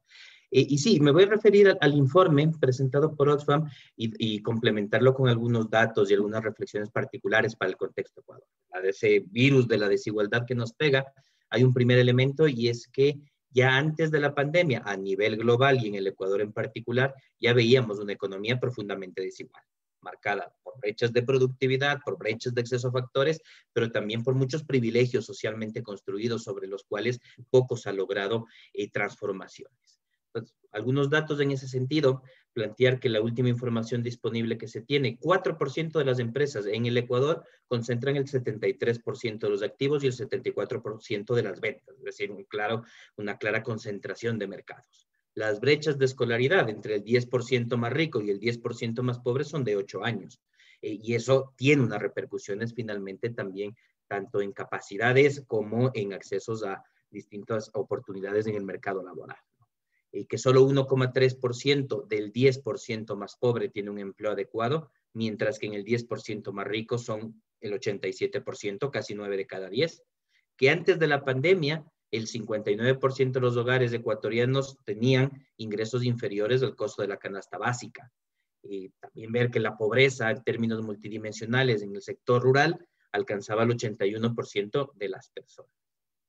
Y sí, me voy a referir al informe presentado por Oxfam y complementarlo con algunos datos y algunas reflexiones particulares para el contexto Ecuador. De ese virus de la desigualdad que nos pega, hay un primer elemento y es que ya antes de la pandemia, a nivel global y en el Ecuador en particular, ya veíamos una economía profundamente desigual, marcada por brechas de productividad, por brechas de acceso a factores, pero también por muchos privilegios socialmente construidos sobre los cuales pocos han logrado transformaciones. Entonces, algunos datos en ese sentido, plantear que la última información disponible que se tiene, 4% de las empresas en el Ecuador concentran el 73% de los activos y el 74% de las ventas, es decir, una clara concentración de mercados. Las brechas de escolaridad entre el 10% más rico y el 10% más pobre son de 8 años. Y eso tiene unas repercusiones finalmente también tanto en capacidades como en accesos a distintas oportunidades en el mercado laboral. Y que solo 1,3% del 10% más pobre tiene un empleo adecuado, mientras que en el 10% más rico son el 87%, casi 9 de cada 10. Que antes de la pandemia, el 59% de los hogares ecuatorianos tenían ingresos inferiores al costo de la canasta básica. Y también ver que la pobreza en términos multidimensionales en el sector rural alcanzaba el 81% de las personas.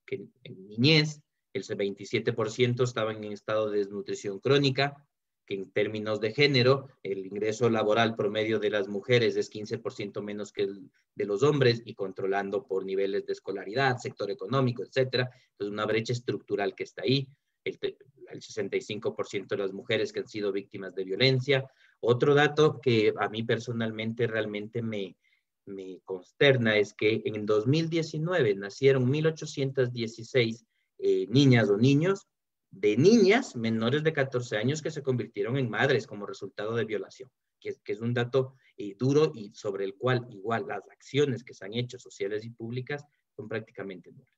Que en niñez, el 27% estaban en estado de desnutrición crónica, que en términos de género, el ingreso laboral promedio de las mujeres es 15% menos que el de los hombres y controlando por niveles de escolaridad, sector económico, etcétera. Entonces, una brecha estructural que está ahí. El 65% de las mujeres que han sido víctimas de violencia. Otro dato que a mí personalmente realmente me consterna es que en 2019 nacieron 1,816 niñas o niños, de niñas menores de 14 años que se convirtieron en madres como resultado de violación, que es un dato duro y sobre el cual igual las acciones que se han hecho sociales y públicas son prácticamente nulas.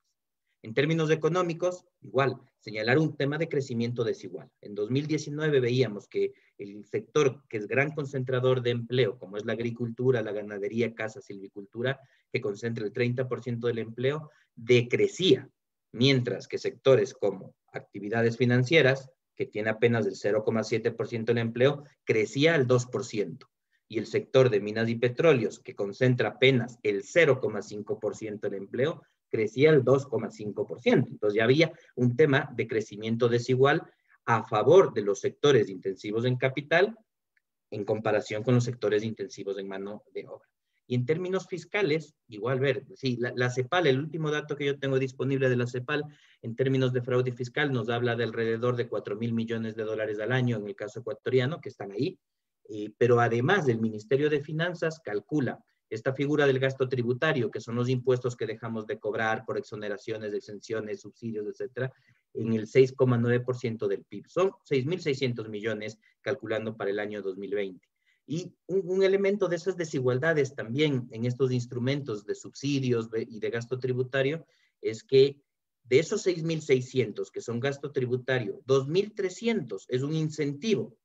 En términos económicos, igual, señalar un tema de crecimiento desigual. En 2019 veíamos que el sector que es gran concentrador de empleo, como es la agricultura, la ganadería, caza, silvicultura, que concentra el 30% del empleo, decrecía, mientras que sectores como actividades financieras, que tiene apenas el 0,7% del empleo, crecía al 2%. Y el sector de minas y petróleos, que concentra apenas el 0,5% del empleo, crecía el 2,5%. Entonces ya había un tema de crecimiento desigual a favor de los sectores intensivos en capital en comparación con los sectores intensivos en mano de obra. Y en términos fiscales, igual ver, sí, la CEPAL, el último dato que yo tengo disponible de la CEPAL, en términos de fraude fiscal, nos habla de alrededor de 4,000 millones de dólares al año en el caso ecuatoriano, que están ahí, pero además el Ministerio de Finanzas calcula esta figura del gasto tributario, que son los impuestos que dejamos de cobrar por exoneraciones, exenciones, subsidios, etcétera, en el 6,9% del PIB. Son 6,600 millones calculando para el año 2020. Y un elemento de esas desigualdades también en estos instrumentos de subsidios y de gasto tributario es que de esos 6,600 que son gasto tributario, 2,300 es un incentivo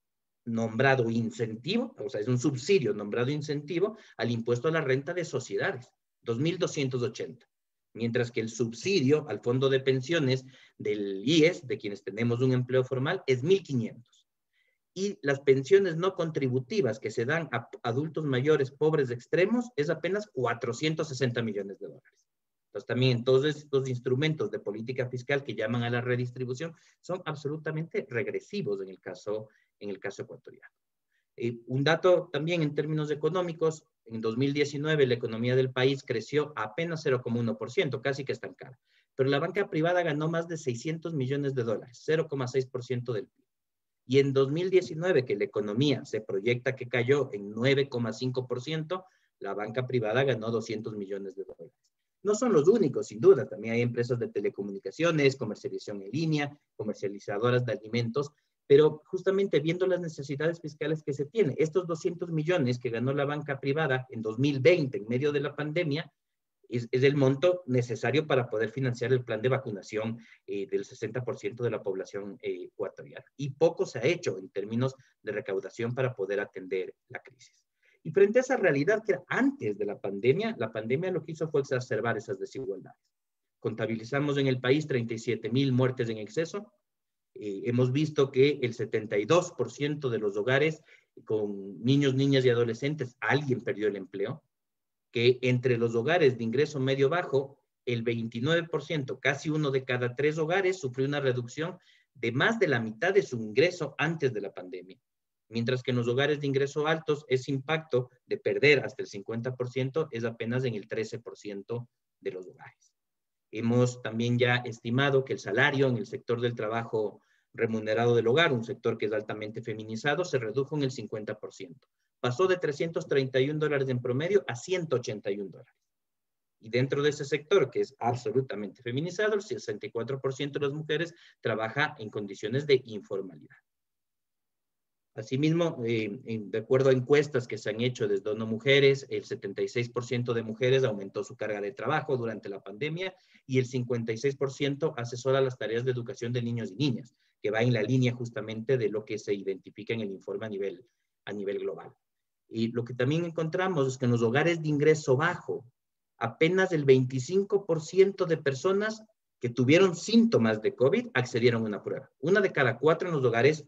nombrado incentivo, o sea, es un subsidio nombrado incentivo al impuesto a la renta de sociedades, 2,280. Mientras que el subsidio al fondo de pensiones del IES, de quienes tenemos un empleo formal, es 1,500. Y las pensiones no contributivas que se dan a adultos mayores pobres extremos es apenas 460 millones de dólares. Entonces también todos estos instrumentos de política fiscal que llaman a la redistribución son absolutamente regresivos en el caso ecuatoriano. Un dato también en términos económicos, en 2019 la economía del país creció apenas 0,1%, casi que estancada. Pero la banca privada ganó más de 600 millones de dólares, 0,6% del PIB. Y en 2019, que la economía se proyecta que cayó en 9,5%, la banca privada ganó 200 millones de dólares. No son los únicos, sin duda. También hay empresas de telecomunicaciones, comercialización en línea, comercializadoras de alimentos, pero justamente viendo las necesidades fiscales que se tienen, estos 200 millones que ganó la banca privada en 2020, en medio de la pandemia, es el monto necesario para poder financiar el plan de vacunación del 60% de la población ecuatoriana. Y poco se ha hecho en términos de recaudación para poder atender la crisis. Y frente a esa realidad que era antes de la pandemia lo que hizo fue exacerbar esas desigualdades. Contabilizamos en el país 37,000 muertes en exceso. Hemos visto que el 72% de los hogares con niños, niñas y adolescentes, alguien perdió el empleo, que entre los hogares de ingreso medio bajo, el 29%, casi 1 de cada 3 hogares, sufrió una reducción de más de la mitad de su ingreso antes de la pandemia. Mientras que en los hogares de ingreso altos, ese impacto de perder hasta el 50% es apenas en el 13% de los hogares. Hemos también ya estimado que el salario en el sector del trabajo remunerado del hogar, un sector que es altamente feminizado, se redujo en el 50%. Pasó de $331 en promedio a $181. Y dentro de ese sector, que es absolutamente feminizado, el 64% de las mujeres trabaja en condiciones de informalidad. Asimismo, de acuerdo a encuestas que se han hecho desde ONU Mujeres, el 76% de mujeres aumentó su carga de trabajo durante la pandemia y el 56% asesora las tareas de educación de niños y niñas, que va en la línea justamente de lo que se identifica en el informe a nivel global. Y lo que también encontramos es que en los hogares de ingreso bajo, apenas el 25% de personas que tuvieron síntomas de COVID accedieron a una prueba. 1 de cada 4 en los hogares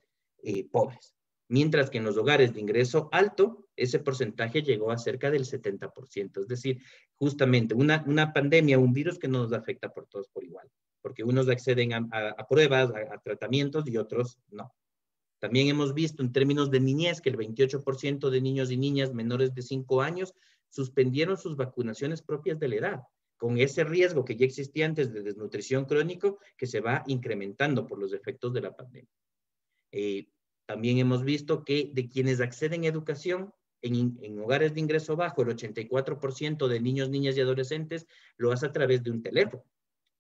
pobres. Mientras que en los hogares de ingreso alto, ese porcentaje llegó a cerca del 70%. Es decir, justamente una pandemia, un virus que no nos afecta por todos por igual, porque unos acceden a pruebas, a tratamientos y otros no. También hemos visto en términos de niñez que el 28% de niños y niñas menores de 5 años suspendieron sus vacunaciones propias de la edad, con ese riesgo que ya existía antes de desnutrición crónico que se va incrementando por los efectos de la pandemia. También hemos visto que de quienes acceden a educación en hogares de ingreso bajo, el 84% de niños, niñas y adolescentes lo hace a través de un teléfono,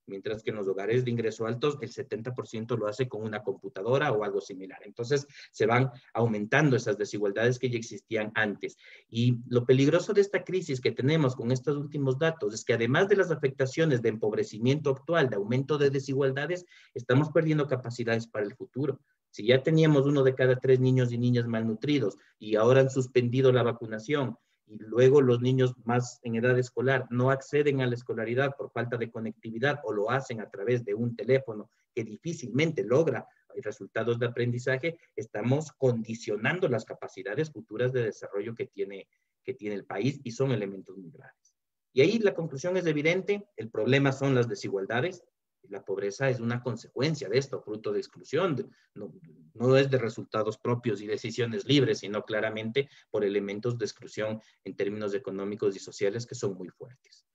mientras que en los hogares de ingreso altos el 70% lo hace con una computadora o algo similar. Entonces se van aumentando esas desigualdades que ya existían antes. Y lo peligroso de esta crisis que tenemos con estos últimos datos es que además de las afectaciones de empobrecimiento actual, de aumento de desigualdades, estamos perdiendo capacidades para el futuro. Si ya teníamos 1 de cada 3 niños y niñas malnutridos y ahora han suspendido la vacunación, y luego los niños más en edad escolar no acceden a la escolaridad por falta de conectividad o lo hacen a través de un teléfono que difícilmente logra resultados de aprendizaje, estamos condicionando las capacidades futuras de desarrollo que tiene el país y son elementos muy graves. Y ahí la conclusión es evidente, el problema son las desigualdades. La pobreza es una consecuencia de esto, fruto de exclusión, no es de resultados propios y decisiones libres, sino claramente por elementos de exclusión en términos económicos y sociales que son muy fuertes.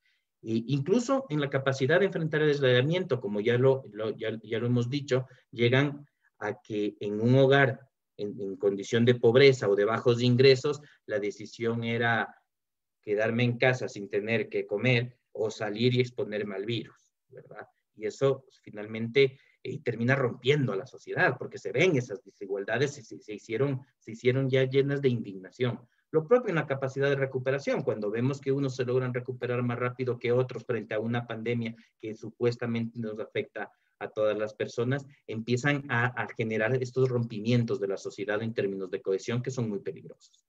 E incluso en la capacidad de enfrentar el aislamiento, como ya lo hemos dicho, llegan a que en un hogar en condición de pobreza o de bajos ingresos, la decisión era quedarme en casa sin tener que comer o salir y exponerme al virus, ¿verdad? Y eso finalmente termina rompiendo a la sociedad, porque se ven esas desigualdades y se hicieron ya llenas de indignación. Lo propio en la capacidad de recuperación, cuando vemos que unos se logran recuperar más rápido que otros frente a una pandemia que supuestamente nos afecta a todas las personas, empiezan a generar estos rompimientos de la sociedad en términos de cohesión que son muy peligrosos.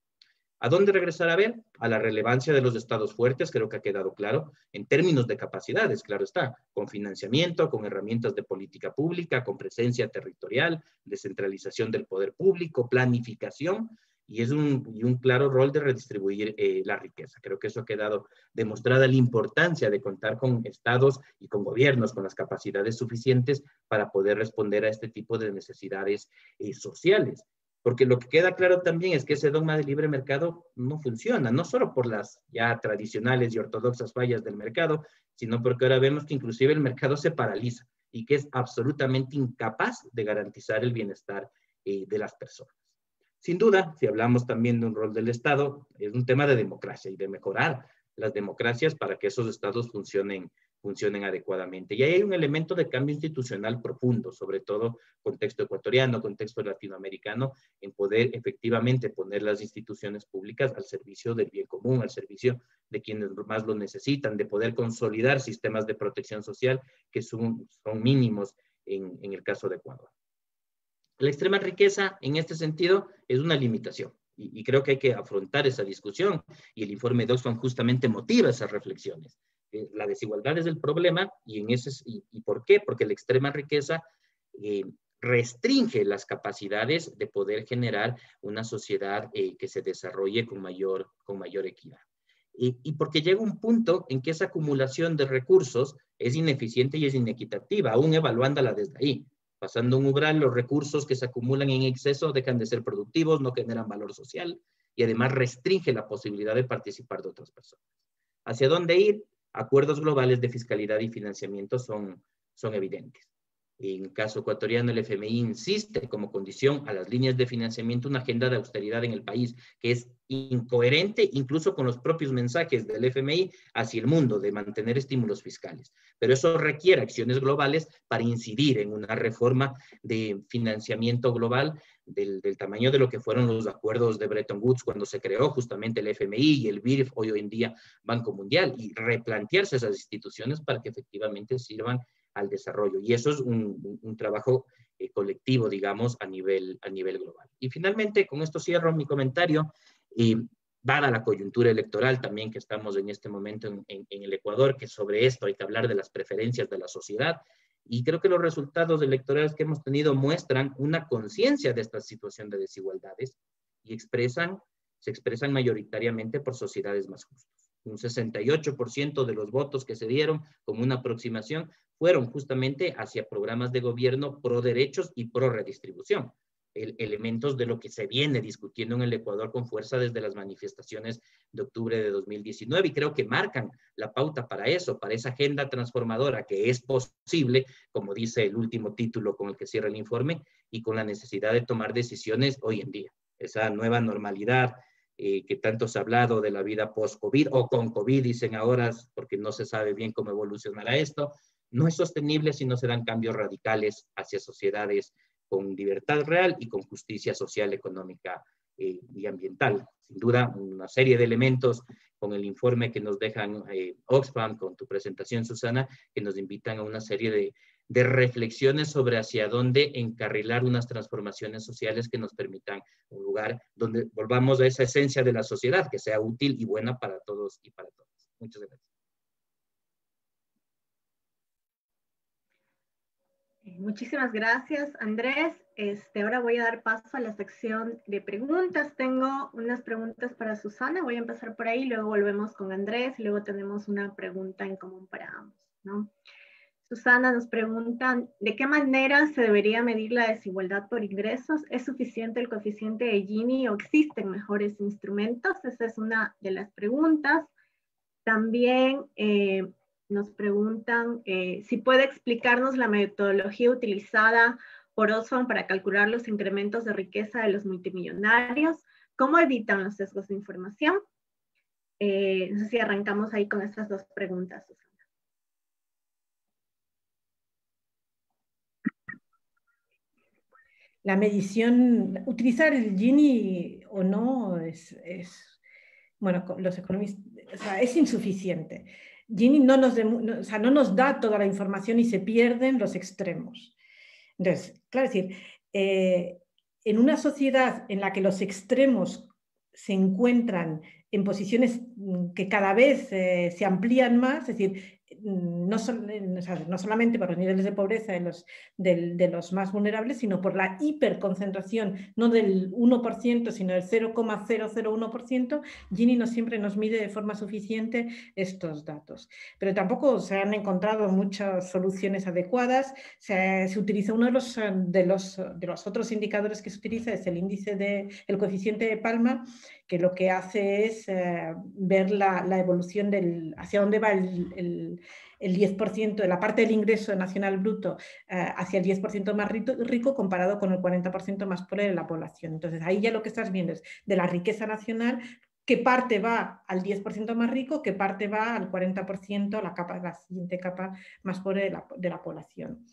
¿A dónde regresar a ver? A la relevancia de los estados fuertes, creo que ha quedado claro, en términos de capacidades, claro está, con financiamiento, con herramientas de política pública, con presencia territorial, descentralización del poder público, planificación, y un claro rol de redistribuir la riqueza. Creo que eso ha quedado demostrada la importancia de contar con estados y con gobiernos con las capacidades suficientes para poder responder a este tipo de necesidades sociales. Porque lo que queda claro también es que ese dogma de libre mercado no funciona, no solo por las ya tradicionales y ortodoxas fallas del mercado, sino porque ahora vemos que inclusive el mercado se paraliza y que es absolutamente incapaz de garantizar el bienestar de las personas. Sin duda, si hablamos también de un rol del Estado, es un tema de democracia y de mejorar las democracias para que esos estados funcionen funcionen adecuadamente. Y ahí hay un elemento de cambio institucional profundo, sobre todo contexto ecuatoriano, contexto latinoamericano, en poder efectivamente poner las instituciones públicas al servicio del bien común, al servicio de quienes más lo necesitan, de poder consolidar sistemas de protección social que son mínimos en el caso de Ecuador. La extrema riqueza, en este sentido, es una limitación. Y creo que hay que afrontar esa discusión. Y el informe de Oxfam justamente motiva esas reflexiones. La desigualdad es el problema. ¿Y por qué? Porque la extrema riqueza restringe las capacidades de poder generar una sociedad que se desarrolle con mayor equidad. Y porque llega un punto en que esa acumulación de recursos es ineficiente y es inequitativa, aún evaluándola desde ahí. Pasando un umbral, los recursos que se acumulan en exceso dejan de ser productivos, no generan valor social y además restringe la posibilidad de participar de otras personas. ¿Hacia dónde ir? Acuerdos globales de fiscalidad y financiamiento son evidentes. En el caso ecuatoriano, el FMI insiste como condición a las líneas de financiamiento una agenda de austeridad en el país que es incoherente incluso con los propios mensajes del FMI hacia el mundo de mantener estímulos fiscales. Pero eso requiere acciones globales para incidir en una reforma de financiamiento global del tamaño de lo que fueron los acuerdos de Bretton Woods cuando se creó justamente el FMI y el BIRF, hoy en día Banco Mundial, y replantearse esas instituciones para que efectivamente sirvan al desarrollo. Y eso es un trabajo colectivo, digamos, a nivel global. Y finalmente, con esto cierro mi comentario, dada la coyuntura electoral también que estamos en este momento en el Ecuador, que sobre esto hay que hablar de las preferencias de la sociedad, y creo que los resultados electorales que hemos tenido muestran una conciencia de esta situación de desigualdades y se expresan mayoritariamente por sociedades más justas. Un 68% de los votos que se dieron como una aproximación fueron justamente hacia programas de gobierno pro derechos y pro redistribución, elementos de lo que se viene discutiendo en el Ecuador con fuerza desde las manifestaciones de octubre de 2019, y creo que marcan la pauta para eso, para esa agenda transformadora que es posible, como dice el último título con el que cierra el informe, y con la necesidad de tomar decisiones hoy en día. Esa nueva normalidad que tanto se ha hablado de la vida post-COVID, o con COVID, dicen ahora, porque no se sabe bien cómo evolucionará esto, no es sostenible si no se dan cambios radicales hacia sociedades con libertad real y con justicia social, económica y ambiental. Sin duda, una serie de elementos con el informe que nos dejan Oxfam, con tu presentación, Susana, que nos invitan a una serie de reflexiones sobre hacia dónde encarrilar unas transformaciones sociales que nos permitan un lugar donde volvamos a esa esencia de la sociedad, que sea útil y buena para todos y para todas. Muchas gracias. Muchísimas gracias, Andrés. Ahora voy a dar paso a la sección de preguntas. Tengo unas preguntas para Susana. Voy a empezar por ahí, luego volvemos con Andrés y luego tenemos una pregunta en común para ambos, ¿no? Susana nos pregunta, ¿de qué manera se debería medir la desigualdad por ingresos? ¿Es suficiente el coeficiente de Gini o existen mejores instrumentos? Esa es una de las preguntas. También nos preguntan si puede explicarnos la metodología utilizada por Oxfam para calcular los incrementos de riqueza de los multimillonarios. ¿Cómo evitan los sesgos de información? No sé si arrancamos ahí con estas dos preguntas, Susana. La medición, utilizar el Gini o no bueno, los economistas, o sea, es insuficiente. Gini no nos da toda la información y se pierden los extremos. Entonces, claro, es decir, en una sociedad en la que los extremos se encuentran en posiciones que cada vez se amplían más, es decir, no solamente por los niveles de pobreza de los más vulnerables, sino por la hiperconcentración, no del 1%, sino del 0,001%, Gini no siempre nos mide de forma suficiente estos datos. Pero tampoco se han encontrado muchas soluciones adecuadas. Se utiliza uno de los otros indicadores que se utiliza, es el índice el coeficiente de Palma, que lo que hace es ver la evolución hacia dónde va el 10% de la parte del ingreso nacional bruto hacia el 10% más rico comparado con el 40% más pobre de la población. Entonces, ahí ya lo que estás viendo es de la riqueza nacional, qué parte va al 10% más rico, qué parte va al 40%, la siguiente capa más pobre de la población.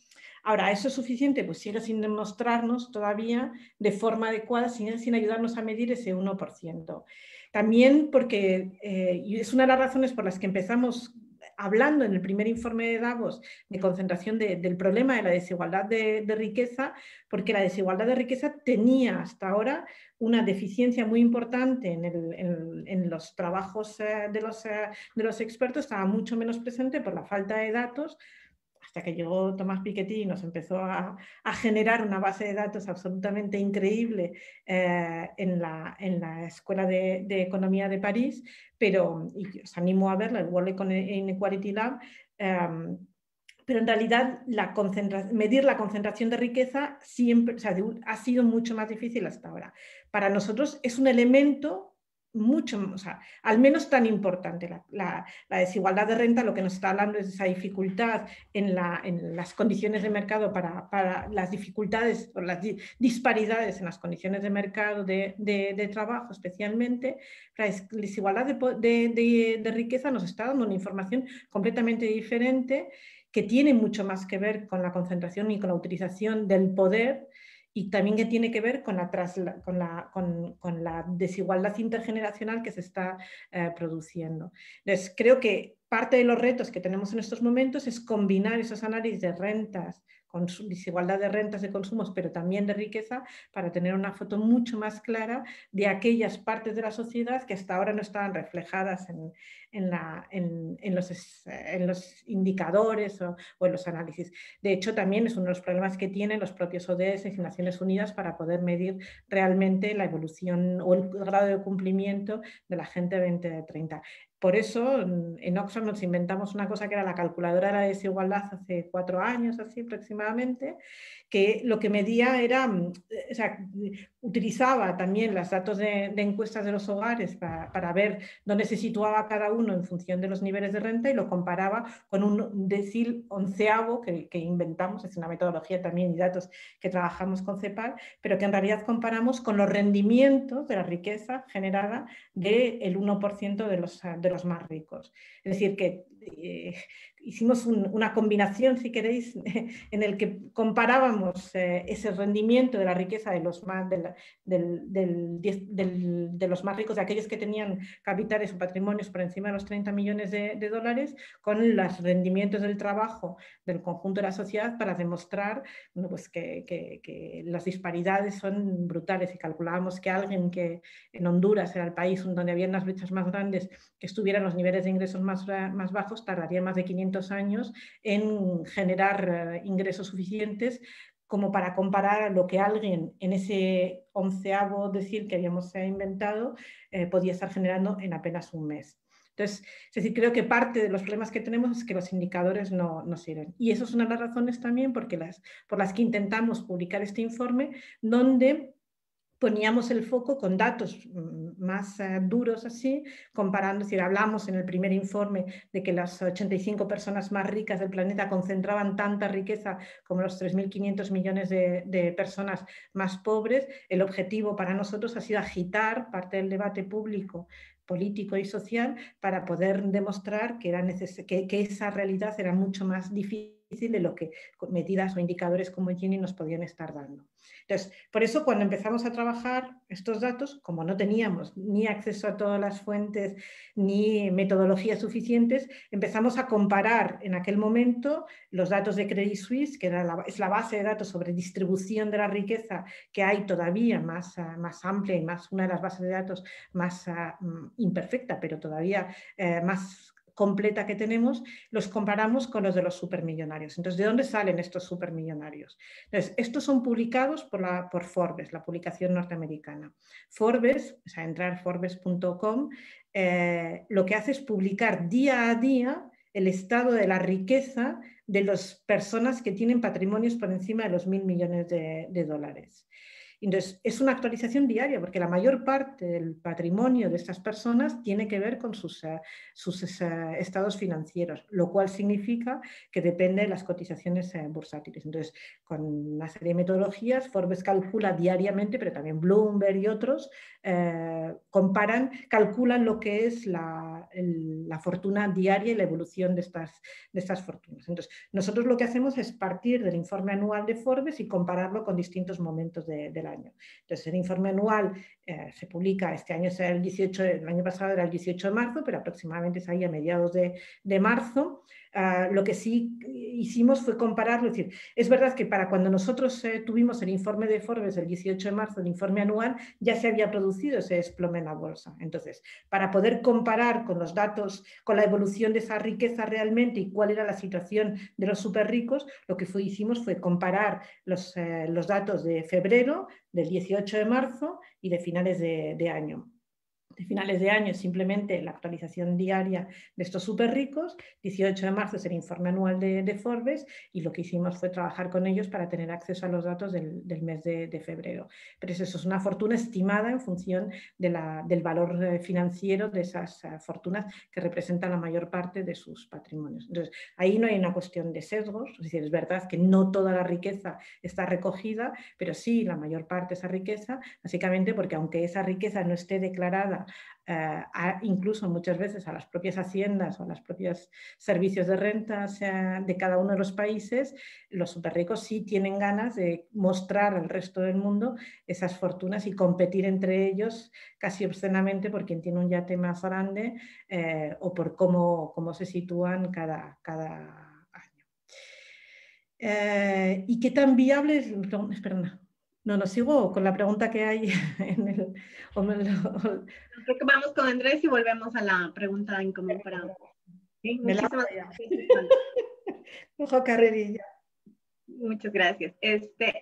Ahora, ¿eso es suficiente? Pues sigue sin demostrarnos todavía de forma adecuada, sin ayudarnos a medir ese 1%. También porque, y es una de las razones por las que empezamos hablando en el primer informe de Davos de concentración del problema de la desigualdad de riqueza, porque la desigualdad de riqueza tenía hasta ahora una deficiencia muy importante en los trabajos de los expertos, estaba mucho menos presente por la falta de datos, hasta que llegó Tomás Piketty y nos empezó a generar una base de datos absolutamente increíble en la Escuela de Economía de París, pero y os animo a verla, el World Inequality Lab, pero en realidad medir la concentración de riqueza siempre, o sea, ha sido mucho más difícil hasta ahora. Para nosotros es un elemento mucho, o sea, al menos tan importante. La desigualdad de renta lo que nos está hablando es de esa dificultad en las condiciones de mercado para las dificultades o las disparidades en las condiciones de mercado de trabajo especialmente. La desigualdad de riqueza nos está dando una información completamente diferente que tiene mucho más que ver con la concentración y con la utilización del poder, y también que tiene que ver con la desigualdad intergeneracional que se está produciendo. Entonces, creo que parte de los retos que tenemos en estos momentos es combinar esos análisis de rentas, con desigualdad de rentas de consumos, pero también de riqueza, para tener una foto mucho más clara de aquellas partes de la sociedad que hasta ahora no estaban reflejadas en los indicadores o en los análisis. De hecho, también es uno de los problemas que tienen los propios ODS y Naciones Unidas para poder medir realmente la evolución o el grado de cumplimiento de la Agenda 2030. Por eso en Oxfam nos inventamos una cosa que era la calculadora de la desigualdad hace 4 años, así aproximadamente, que lo que medía era, o sea, utilizaba también los datos de encuestas de los hogares para ver dónde se situaba cada uno en función de los niveles de renta y lo comparaba con un decil onceavo que inventamos, es una metodología también y datos que trabajamos con CEPAL, pero que en realidad comparamos con los rendimientos de la riqueza generada del 1% de los más ricos. Es decir, que hicimos una combinación, si queréis, en el que comparábamos ese rendimiento de la riqueza de los más, de los más ricos, de aquellos que tenían capitales o patrimonios por encima de los 30 millones de dólares, con los rendimientos del trabajo del conjunto de la sociedad, para demostrar, bueno, pues que las disparidades son brutales. Y calculábamos que alguien que en Honduras era el país donde había unas brechas más grandes, que estuvieran los niveles de ingresos más bajos, tardaría más de 500 años en generar ingresos suficientes como para comparar a lo que alguien en ese onceavo decil que habíamos inventado podía estar generando en apenas un mes. Entonces, es decir, creo que parte de los problemas que tenemos es que los indicadores no sirven. Y eso es una de las razones también por las que intentamos publicar este informe, donde poníamos el foco con datos más duros así, comparando, es decir, hablamos en el primer informe de que las 85 personas más ricas del planeta concentraban tanta riqueza como los 3.500 millones de personas más pobres. El objetivo para nosotros ha sido agitar parte del debate público, político y social para poder demostrar que esa realidad era mucho más difícil de lo que medidas o indicadores como Gini nos podían estar dando. Entonces, por eso cuando empezamos a trabajar estos datos, como no teníamos ni acceso a todas las fuentes ni metodologías suficientes, empezamos a comparar en aquel momento los datos de Credit Suisse, que es la base de datos sobre distribución de la riqueza que hay todavía más amplia y una de las bases de datos más imperfecta, pero todavía más completa que tenemos, los comparamos con los de los supermillonarios. Entonces, ¿de dónde salen estos supermillonarios? Entonces, estos son publicados por Forbes, la publicación norteamericana. Forbes, o sea, entrar forbes.com, lo que hace es publicar día a día el estado de la riqueza de las personas que tienen patrimonios por encima de los 1.000 millones de dólares. Entonces, es una actualización diaria porque la mayor parte del patrimonio de estas personas tiene que ver con sus estados financieros, lo cual significa que depende de las cotizaciones bursátiles. Entonces, con una serie de metodologías, Forbes calcula diariamente, pero también Bloomberg y otros, calculan lo que es la fortuna diaria y la evolución de estas fortunas. Entonces, nosotros lo que hacemos es partir del informe anual de Forbes y compararlo con distintos momentos del año. Entonces, el informe anual se publica, este año será el año pasado era el 18 de marzo, pero aproximadamente es ahí a mediados de marzo. Lo que sí hicimos fue compararlo, es decir, es verdad que para cuando nosotros tuvimos el informe de Forbes el 18 de marzo, el informe anual, ya se había producido ese desplome en la bolsa. Entonces, para poder comparar con los datos, con la evolución de esa riqueza realmente y cuál era la situación de los súper ricos, lo que hicimos fue comparar los datos de febrero, del 18 de marzo y de finales de año. De finales de año simplemente la actualización diaria de estos súper ricos, 18 de marzo es el informe anual de Forbes y lo que hicimos fue trabajar con ellos para tener acceso a los datos del mes de febrero. Pero eso es una fortuna estimada en función del valor financiero de esas fortunas que representan la mayor parte de sus patrimonios. Entonces, ahí no hay una cuestión de sesgos, es decir, es verdad que no toda la riqueza está recogida, pero sí la mayor parte de esa riqueza, básicamente porque aunque esa riqueza no esté declarada incluso muchas veces a las propias haciendas o a los propios servicios de rentas de cada uno de los países, los superricos sí tienen ganas de mostrar al resto del mundo esas fortunas y competir entre ellos casi obscenamente por quien tiene un yate más grande o por cómo se sitúan cada año. ¿Y qué tan viable es? Espera, no, sigo con la pregunta que hay en el... Creo que vamos con Andrés y volvemos a la pregunta en común para... ¿Sí? Muchísimas gracias. Ojo, carrerilla. Muchas gracias.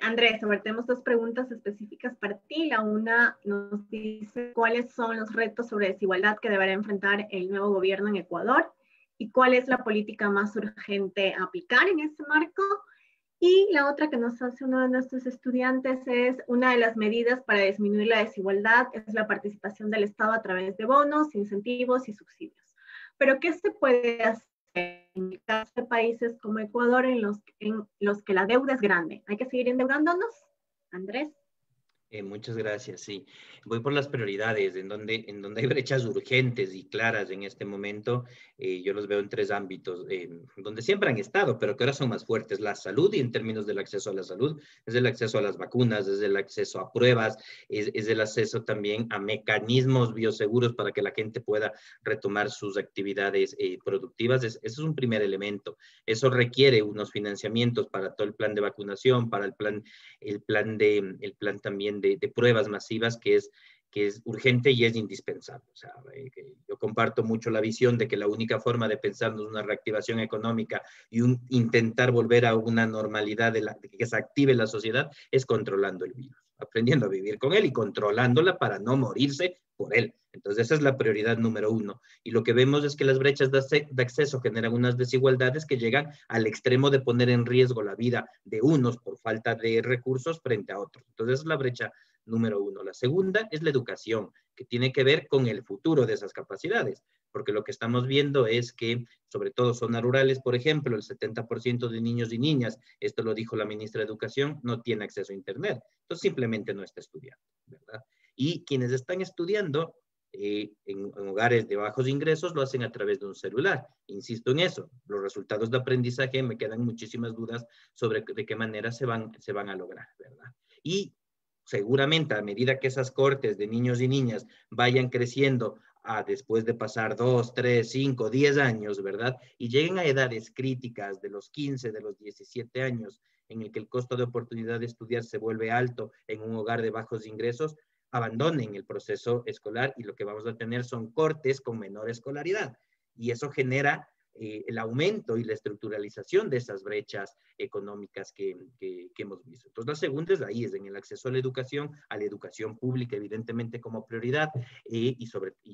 Andrés, tenemos dos preguntas específicas para ti. La una nos dice cuáles son los retos sobre desigualdad que deberá enfrentar el nuevo gobierno en Ecuador y cuál es la política más urgente a aplicar en este marco. Y la otra que nos hace uno de nuestros estudiantes es una de las medidas para disminuir la desigualdad es la participación del Estado a través de bonos, incentivos y subsidios. Pero ¿qué se puede hacer en el caso de países como Ecuador en los que la deuda es grande? ¿Hay que seguir endeudándonos? Andrés. Muchas gracias, sí. Voy por las prioridades, en donde hay brechas urgentes y claras en este momento. Yo los veo en tres ámbitos, donde siempre han estado, pero que ahora son más fuertes. La salud, y en términos del acceso a la salud, es el acceso a las vacunas, es el acceso a pruebas, es el acceso también a mecanismos bioseguros para que la gente pueda retomar sus actividades productivas. Eso es un primer elemento. Eso requiere unos financiamientos para todo el plan de vacunación, para el plan también de pruebas masivas que es urgente y es indispensable. O sea, yo comparto mucho la visión de que la única forma de pensarnos una reactivación económica y intentar volver a una normalidad de que se active la sociedad es controlando el virus, aprendiendo a vivir con él y controlándola para no morirse por él. Entonces esa es la prioridad número uno. Y lo que vemos es que las brechas de acceso generan unas desigualdades que llegan al extremo de poner en riesgo la vida de unos por falta de recursos frente a otros. Entonces esa es la brecha número uno. La segunda es la educación, que tiene que ver con el futuro de esas capacidades, porque lo que estamos viendo es que, sobre todo zonas rurales, por ejemplo, el 70% de niños y niñas, esto lo dijo la ministra de Educación, no tiene acceso a Internet. Entonces simplemente no está estudiando, ¿verdad? Y quienes están estudiando en hogares de bajos ingresos lo hacen a través de un celular. Insisto en eso, los resultados de aprendizaje me quedan muchísimas dudas sobre de qué manera se van a lograr, ¿verdad? Y seguramente a medida que esas cohortes de niños y niñas vayan creciendo después de pasar 2, 3, 5, 10 años, ¿verdad? Y lleguen a edades críticas de los 15, de los 17 años, en el que el costo de oportunidad de estudiar se vuelve alto en un hogar de bajos ingresos, abandonen el proceso escolar y lo que vamos a tener son cortes con menor escolaridad. Y eso genera el aumento y la estructuralización de esas brechas económicas que hemos visto. Entonces, la segunda es ahí, es en el acceso a la educación pública, evidentemente como prioridad, y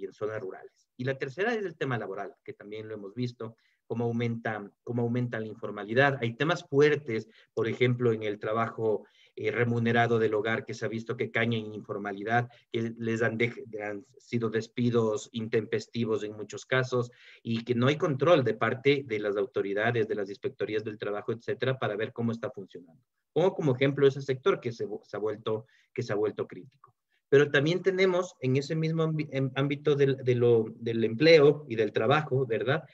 en zonas rurales. Y la tercera es el tema laboral, que también lo hemos visto, cómo aumenta la informalidad. Hay temas fuertes, por ejemplo, en el trabajo remunerado del hogar, que se ha visto que caen en informalidad, que les han sido despidos intempestivos en muchos casos, y que no hay control de parte de las autoridades, de las inspectorías del trabajo, etcétera, para ver cómo está funcionando. Pongo como ejemplo ese sector que se ha vuelto crítico. Pero también tenemos en ese mismo ámbito del empleo y del trabajo, ¿verdad?,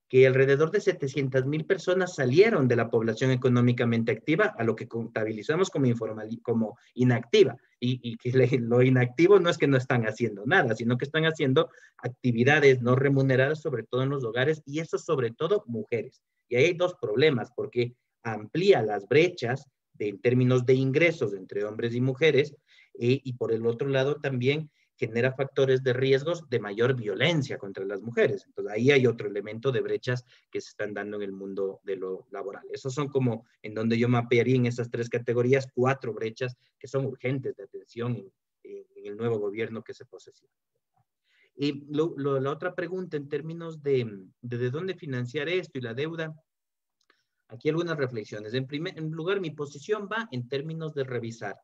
que alrededor de 700,000 personas salieron de la población económicamente activa a lo que contabilizamos como inactiva. Y que lo inactivo no es que no están haciendo nada, sino que están haciendo actividades no remuneradas, sobre todo en los hogares, y eso sobre todo mujeres. Y ahí hay dos problemas, porque amplía las brechas en términos de ingresos entre hombres y mujeres, y por el otro lado también genera factores de riesgos de mayor violencia contra las mujeres. Entonces ahí hay otro elemento de brechas que se están dando en el mundo de lo laboral. Esos son como en donde yo mapearía en esas tres categorías 4 brechas que son urgentes de atención en el nuevo gobierno que se posesiona. Y la otra pregunta en términos de dónde financiar esto y la deuda, aquí algunas reflexiones. En lugar, mi posición va en términos de revisar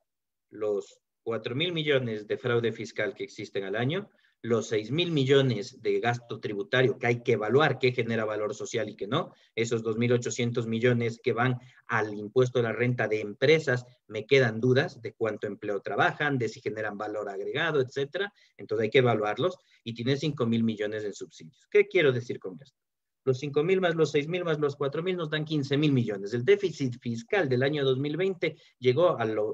los 4.000 millones de fraude fiscal que existen al año, los 6.000 millones de gasto tributario que hay que evaluar qué genera valor social y qué no, esos 2.800 millones que van al impuesto de la renta de empresas, me quedan dudas de cuánto empleo trabajan, de si generan valor agregado, etcétera. Entonces hay que evaluarlos, y tienen 5.000 millones en subsidios. ¿Qué quiero decir con esto? Los 5.000 más los 6.000 más los 4.000 nos dan 15.000 millones. El déficit fiscal del año 2020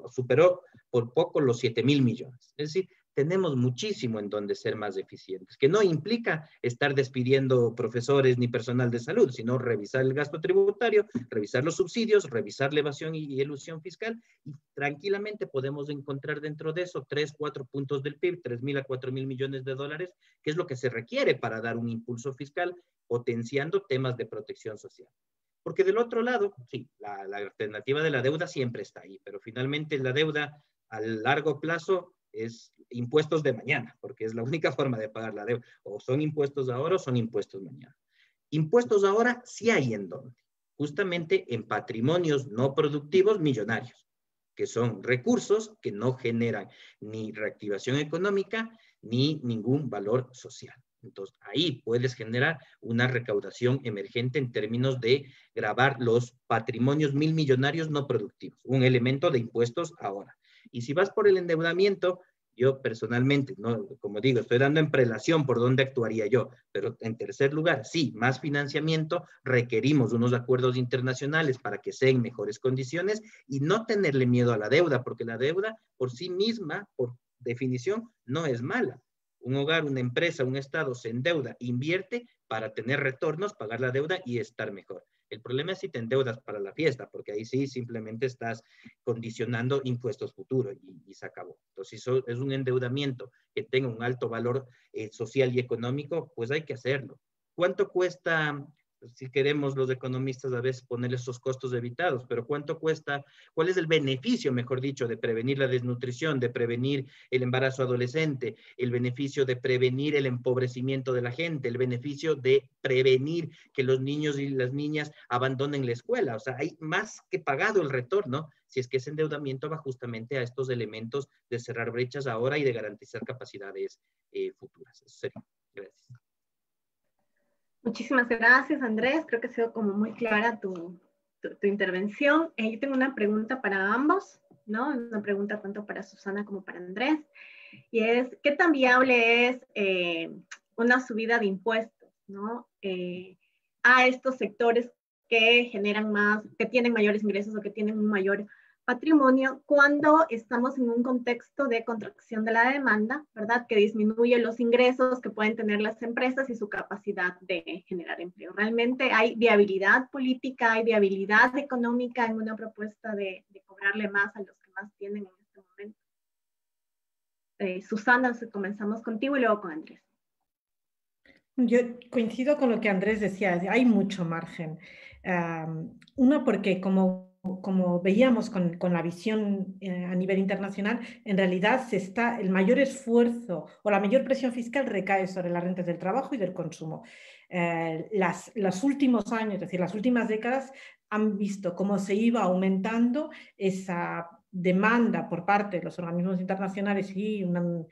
superó por poco los 7.000 millones. Es decir, tenemos muchísimo en donde ser más eficientes, que no implica estar despidiendo profesores ni personal de salud, sino revisar el gasto tributario, revisar los subsidios, revisar la evasión y elusión fiscal, y tranquilamente podemos encontrar dentro de eso 3, 4 puntos del PIB, 3.000 a 4.000 millones de dólares, que es lo que se requiere para dar un impulso fiscal, potenciando temas de protección social. Porque del otro lado, sí, la alternativa de la deuda siempre está ahí, pero finalmente la deuda a largo plazo es impuestos de mañana, porque es la única forma de pagar la deuda. O son impuestos ahora o son impuestos mañana. Impuestos ahora sí hay en dónde. Justamente en patrimonios no productivos millonarios, que son recursos que no generan ni reactivación económica ni ningún valor social. Entonces, ahí puedes generar una recaudación emergente en términos de gravar los patrimonios millonarios no productivos, un elemento de impuestos ahora. Y si vas por el endeudamiento, yo personalmente, no, como digo, estoy dando en prelación por dónde actuaría yo, pero en tercer lugar, sí, más financiamiento, requerimos unos acuerdos internacionales para que sean mejores condiciones y no tenerle miedo a la deuda, porque la deuda por sí misma, por definición, no es mala. Un hogar, una empresa, un Estado se endeuda, invierte para tener retornos, pagar la deuda y estar mejor. El problema es si te endeudas para la fiesta, porque ahí sí simplemente estás condicionando impuestos futuros y se acabó. Entonces, si es un endeudamiento que tenga un alto valor social y económico, pues hay que hacerlo. ¿Cuánto cuesta? Si queremos los economistas a veces poner esos costos evitados, pero ¿cuánto cuesta? ¿Cuál es el beneficio, mejor dicho, de prevenir la desnutrición, de prevenir el embarazo adolescente, el beneficio de prevenir el empobrecimiento de la gente, el beneficio de prevenir que los niños y las niñas abandonen la escuela? O sea, hay más que pagado el retorno si es que ese endeudamiento va justamente a estos elementos de cerrar brechas ahora y de garantizar capacidades futuras. Eso sería. Gracias. Muchísimas gracias, Andrés. Creo que ha sido como muy clara tu intervención. Yo tengo una pregunta para ambos, ¿no? Una pregunta tanto para Susana como para Andrés. Y es, ¿qué tan viable es una subida de impuestos, ¿no? A estos sectores que generan más, que tienen mayores ingresos o que tienen un mayor patrimonio cuando estamos en un contexto de contracción de la demanda, ¿verdad? Que disminuye los ingresos que pueden tener las empresas y su capacidad de generar empleo. ¿Realmente hay viabilidad política, hay viabilidad económica en una propuesta de cobrarle más a los que más tienen en este momento? Susana, comenzamos contigo y luego con Andrés. Yo coincido con lo que Andrés decía, hay mucho margen. Uno, porque como veíamos con la visión a nivel internacional, en realidad el mayor esfuerzo o la mayor presión fiscal recae sobre las rentas del trabajo y del consumo. Los últimos años, es decir, las últimas décadas, han visto cómo se iba aumentando esa demanda por parte de los organismos internacionales y un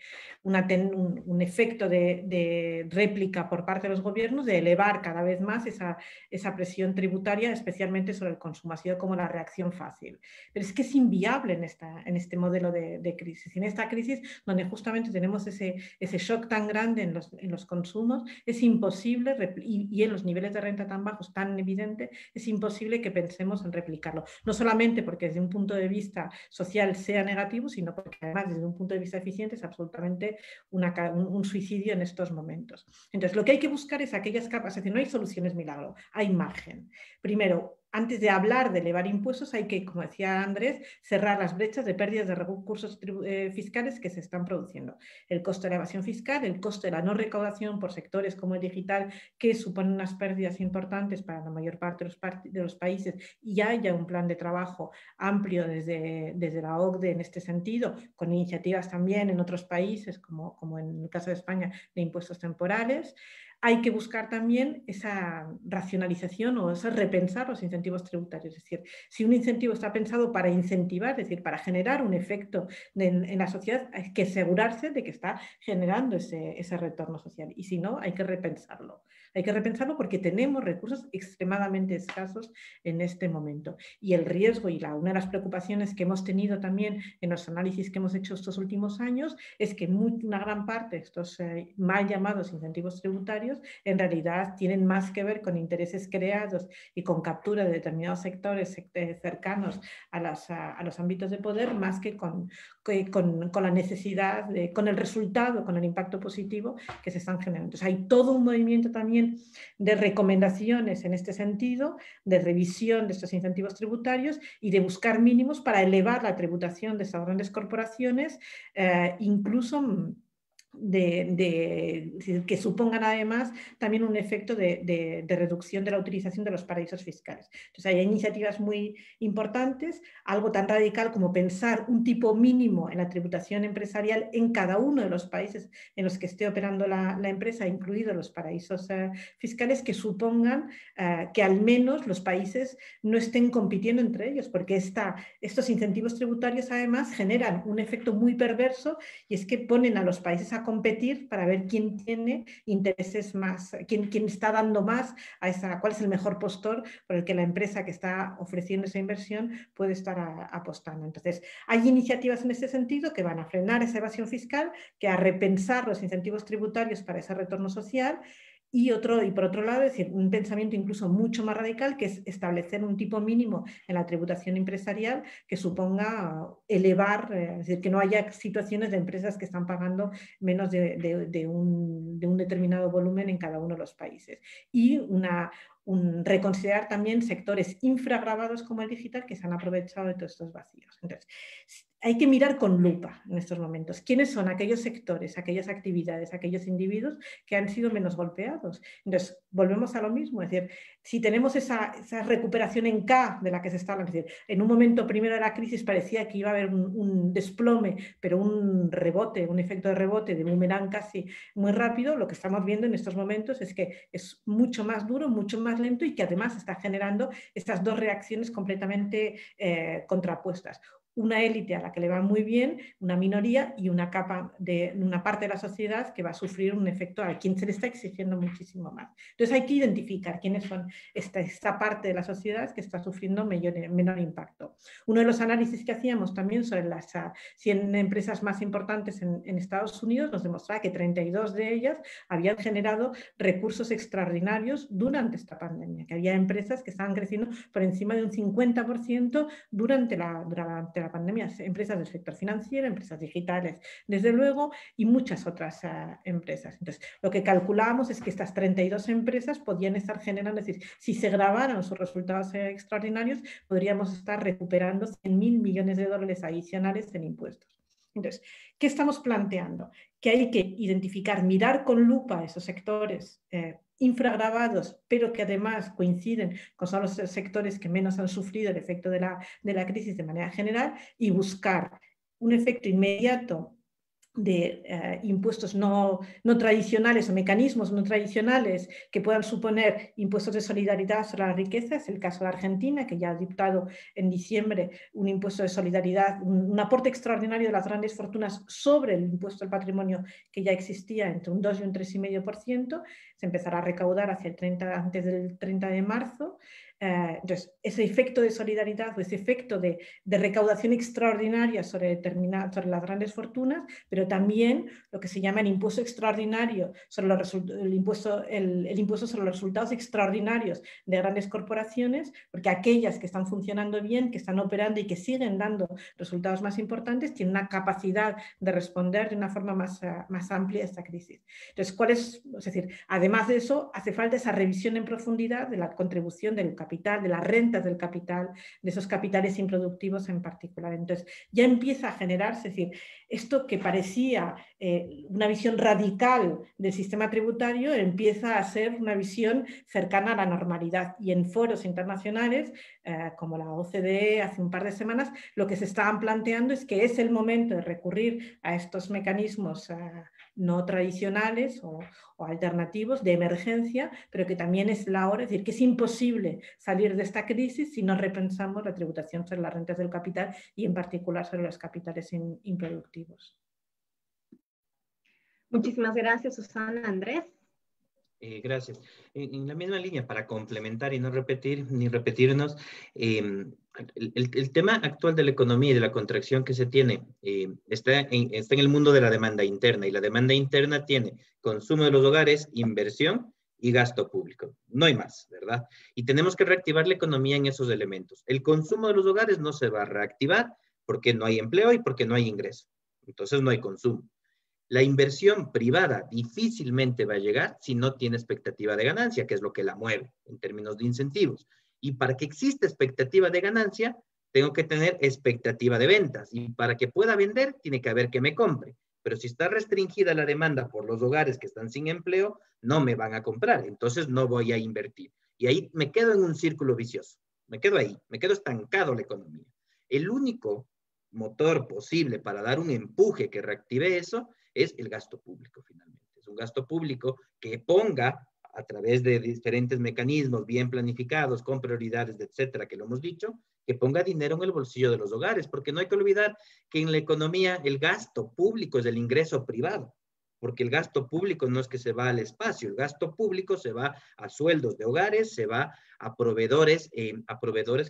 efecto de réplica por parte de los gobiernos de elevar cada vez más esa presión tributaria, especialmente sobre el consumo. Ha sido como la reacción fácil. Pero es que es inviable en este modelo de crisis. En esta crisis, donde justamente tenemos ese shock tan grande en los consumos, es imposible, y en los niveles de renta tan bajos, tan evidente, es imposible que pensemos en replicarlo. No solamente porque desde un punto de vista social sea negativo, sino porque además desde un punto de vista eficiente es absolutamente un suicidio en estos momentos. Entonces, lo que hay que buscar es aquellas capas, es decir, no hay soluciones milagro, hay margen. Primero, antes de hablar de elevar impuestos, hay que, como decía Andrés, cerrar las brechas de pérdidas de recursos fiscales que se están produciendo. El costo de la evasión fiscal, el costo de la no recaudación por sectores como el digital, que supone unas pérdidas importantes para la mayor parte de los países, y ya haya un plan de trabajo amplio desde la OCDE en este sentido, con iniciativas también en otros países, como en el caso de España, de impuestos temporales. Hay que buscar también esa racionalización o ese repensar los incentivos tributarios. Es decir, si un incentivo está pensado para incentivar, es decir, para generar un efecto en la sociedad, hay que asegurarse de que está generando ese retorno social. Y si no, hay que repensarlo. Hay que repensarlo porque tenemos recursos extremadamente escasos en este momento. Y el riesgo y una de las preocupaciones que hemos tenido también en los análisis que hemos hecho estos últimos años es que una gran parte de estos mal llamados incentivos tributarios en realidad tienen más que ver con intereses creados y con captura de determinados sectores cercanos a los ámbitos de poder, más que con la necesidad, con el resultado, con el impacto positivo que se están generando. Entonces hay todo un movimiento también de recomendaciones en este sentido, de revisión de estos incentivos tributarios y de buscar mínimos para elevar la tributación de estas grandes corporaciones, incluso que supongan además también un efecto de reducción de la utilización de los paraísos fiscales. Entonces hay iniciativas muy importantes, algo tan radical como pensar un tipo mínimo en la tributación empresarial en cada uno de los países en los que esté operando la empresa, incluidos los paraísos fiscales, que supongan que al menos los países no estén compitiendo entre ellos, porque estos incentivos tributarios además generan un efecto muy perverso, y es que ponen a los países a competir para ver quién tiene intereses más, quién está dando más cuál es el mejor postor por el que la empresa que está ofreciendo esa inversión puede estar apostando. Entonces, hay iniciativas en este sentido que van a frenar esa evasión fiscal, que a repensar los incentivos tributarios para ese retorno social. Y por otro lado, es decir, un pensamiento incluso mucho más radical, que es establecer un tipo mínimo en la tributación empresarial que suponga elevar, es decir, que no haya situaciones de empresas que están pagando menos de un determinado volumen en cada uno de los países. Y reconsiderar también sectores infragravados como el digital, que se han aprovechado de todos estos vacíos. Entonces, hay que mirar con lupa en estos momentos quiénes son aquellos sectores, aquellas actividades, aquellos individuos que han sido menos golpeados. Entonces, volvemos a lo mismo, es decir, si tenemos esa recuperación en K de la que se está hablando, es decir, en un momento primero de la crisis parecía que iba a haber un desplome, pero un rebote, un efecto de rebote, de boomerang casi muy rápido, lo que estamos viendo en estos momentos es que es mucho más duro, mucho más lento, y que además está generando estas dos reacciones completamente contrapuestas. Una élite a la que le va muy bien, una minoría, y una parte de la sociedad que va a sufrir un efecto a quien se le está exigiendo muchísimo más. Entonces hay que identificar quiénes son esta parte de la sociedad que está sufriendo menor impacto. Uno de los análisis que hacíamos también sobre las 100 empresas más importantes en Estados Unidos nos demostraba que 32 de ellas habían generado recursos extraordinarios durante esta pandemia, que había empresas que estaban creciendo por encima de un 50% durante la pandemia, empresas del sector financiero, empresas digitales, desde luego, y muchas otras empresas. Entonces, lo que calculábamos es que estas 32 empresas podían estar generando, es decir, si se grabaran sus resultados extraordinarios, podríamos estar recuperando 100.000 millones de dólares adicionales en impuestos. Entonces, ¿qué estamos planteando? Que hay que identificar, mirar con lupa esos sectores infragravados, pero que además coinciden con los sectores que menos han sufrido el efecto de la crisis de manera general, y buscar un efecto inmediato impuestos no tradicionales o mecanismos no tradicionales que puedan suponer impuestos de solidaridad sobre la riqueza. Es el caso de Argentina, que ya ha dictado en diciembre un impuesto de solidaridad, un aporte extraordinario de las grandes fortunas sobre el impuesto al patrimonio que ya existía entre un 2 y un 3,5%. Se empezará a recaudar antes del 30 de marzo. Entonces, ese efecto de solidaridad o ese efecto de recaudación extraordinaria sobre las grandes fortunas, pero también lo que se llama el impuesto extraordinario sobre el impuesto sobre los resultados extraordinarios de grandes corporaciones, porque aquellas que están funcionando bien, que están operando y que siguen dando resultados más importantes, tienen una capacidad de responder de una forma más amplia a esta crisis. Entonces, es decir, además de eso, hace falta esa revisión en profundidad de la contribución del capital, de las rentas del capital, de esos capitales improductivos en particular. Entonces, ya empieza a generarse, es decir, esto que parecía una visión radical del sistema tributario empieza a ser una visión cercana a la normalidad. Y en foros internacionales, como la OCDE hace un par de semanas, lo que se estaban planteando es que es el momento de recurrir a estos mecanismos no tradicionales o alternativos de emergencia, pero que también es la hora, es decir, que es imposible salir de esta crisis si no repensamos la tributación sobre las rentas del capital y en particular sobre los capitales improductivos. Muchísimas gracias, Susana. Andrés. Gracias. En la misma línea, para complementar y no repetir ni repetirnos, el tema actual de la economía y de la contracción que se tiene está en el mundo de la demanda interna, y la demanda interna tiene consumo de los hogares, inversión y gasto público. No hay más, ¿verdad? Y tenemos que reactivar la economía en esos elementos. El consumo de los hogares no se va a reactivar porque no hay empleo y porque no hay ingreso. Entonces no hay consumo. La inversión privada difícilmente va a llegar si no tiene expectativa de ganancia, que es lo que la mueve en términos de incentivos. Y para que exista expectativa de ganancia, tengo que tener expectativa de ventas. Y para que pueda vender, tiene que haber que me compre. Pero si está restringida la demanda por los hogares que están sin empleo, no me van a comprar. Entonces no voy a invertir. Y ahí me quedo en un círculo vicioso. Me quedo ahí, me quedo estancado la economía. El único motor posible para dar un empuje que reactive eso es el gasto público, finalmente. Es un gasto público que ponga, a través de diferentes mecanismos bien planificados, con prioridades, etcétera, que lo hemos dicho, que ponga dinero en el bolsillo de los hogares, porque no hay que olvidar que en la economía el gasto público es el ingreso privado, porque el gasto público no es que se va al espacio, el gasto público se va a sueldos de hogares, se va a proveedores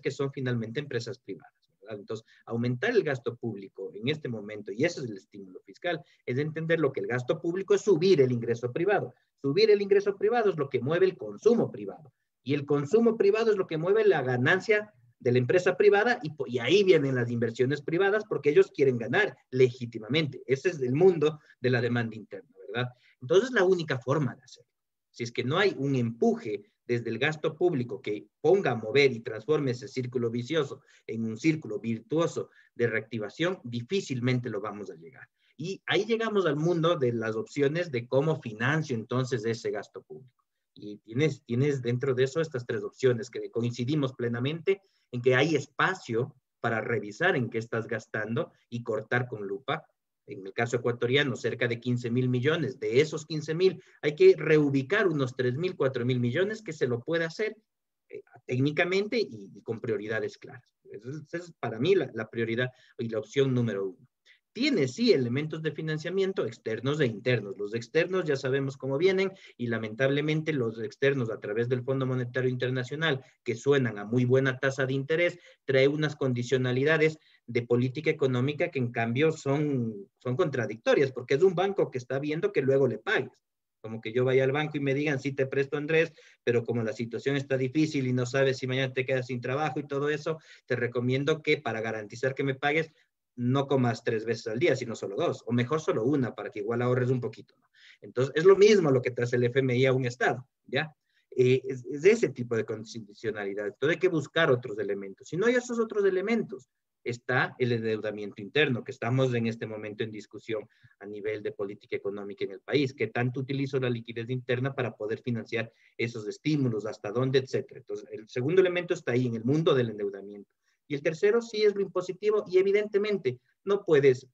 que son finalmente empresas privadas. Entonces, aumentar el gasto público en este momento, y ese es el estímulo fiscal, es entender lo que el gasto público es subir el ingreso privado. Subir el ingreso privado es lo que mueve el consumo privado. Y el consumo privado es lo que mueve la ganancia de la empresa privada, y ahí vienen las inversiones privadas porque ellos quieren ganar legítimamente. Ese es el mundo de la demanda interna, ¿verdad? Entonces, la única forma de hacerlo. Si es que no hay un empuje desde el gasto público que ponga a mover y transforme ese círculo vicioso en un círculo virtuoso de reactivación, difícilmente lo vamos a llegar. Y ahí llegamos al mundo de las opciones de cómo financio entonces ese gasto público. Y tienes dentro de eso estas tres opciones que coincidimos plenamente en que hay espacio para revisar en qué estás gastando y cortar con lupa. En el caso ecuatoriano, cerca de 15,000 millones. De esos 15,000, hay que reubicar unos 3,000, 4,000 millones que se lo puede hacer técnicamente y con prioridades claras. Esa es para mí la prioridad y la opción número uno. Tiene, sí, elementos de financiamiento externos e internos. Los externos ya sabemos cómo vienen y lamentablemente los externos a través del Fondo Monetario Internacional, que suenan a muy buena tasa de interés, trae unas condicionalidades de política económica que en cambio son contradictorias, porque es un banco que está viendo que luego le pagues. Como que yo vaya al banco y me digan, sí te presto, Andrés, pero como la situación está difícil y no sabes si mañana te quedas sin trabajo y todo eso, te recomiendo que para garantizar que me pagues, no comas 3 veces al día, sino solo 2, o mejor solo una, para que igual ahorres un poquito, ¿no? Entonces, es lo mismo lo que te hace el FMI a un Estado, ¿ya? Es ese tipo de condicionalidad. Entonces, hay que buscar otros elementos. Si no hay esos otros elementos, está el endeudamiento interno, que estamos en este momento en discusión a nivel de política económica en el país. ¿Qué tanto utilizo la liquidez interna para poder financiar esos estímulos? ¿Hasta dónde? Etcétera. Entonces, el segundo elemento está ahí, en el mundo del endeudamiento. Y el tercero sí es lo impositivo, y evidentemente no puedes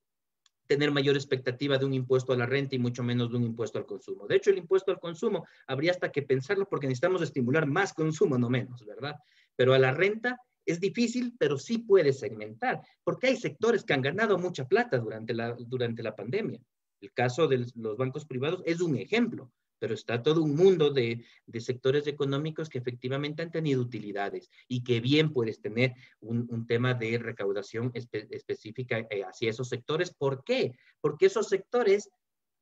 tener mayor expectativa de un impuesto a la renta y mucho menos de un impuesto al consumo. De hecho, el impuesto al consumo habría hasta que pensarlo porque necesitamos estimular más consumo, no menos, ¿verdad? Pero a la renta es difícil, pero sí puede segmentar, porque hay sectores que han ganado mucha plata durante la pandemia. El caso de los bancos privados es un ejemplo, pero está todo un mundo de sectores económicos que efectivamente han tenido utilidades y que bien puedes tener un tema de recaudación específica hacia esos sectores. ¿Por qué? Porque esos sectores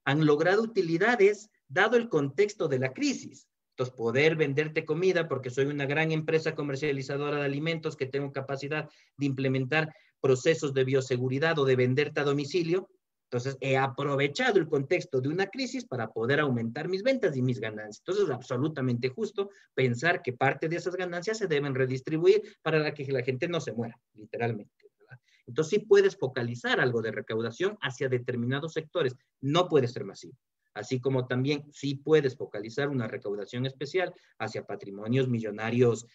han logrado utilidades dado el contexto de la crisis. Entonces, poder venderte comida porque soy una gran empresa comercializadora de alimentos que tengo capacidad de implementar procesos de bioseguridad o de venderte a domicilio. Entonces, he aprovechado el contexto de una crisis para poder aumentar mis ventas y mis ganancias. Entonces, es absolutamente justo pensar que parte de esas ganancias se deben redistribuir para que la gente no se muera, literalmente. Entonces, sí puedes focalizar algo de recaudación hacia determinados sectores. No puede ser masivo. Así como también sí puedes focalizar una recaudación especial hacia patrimonios millonarios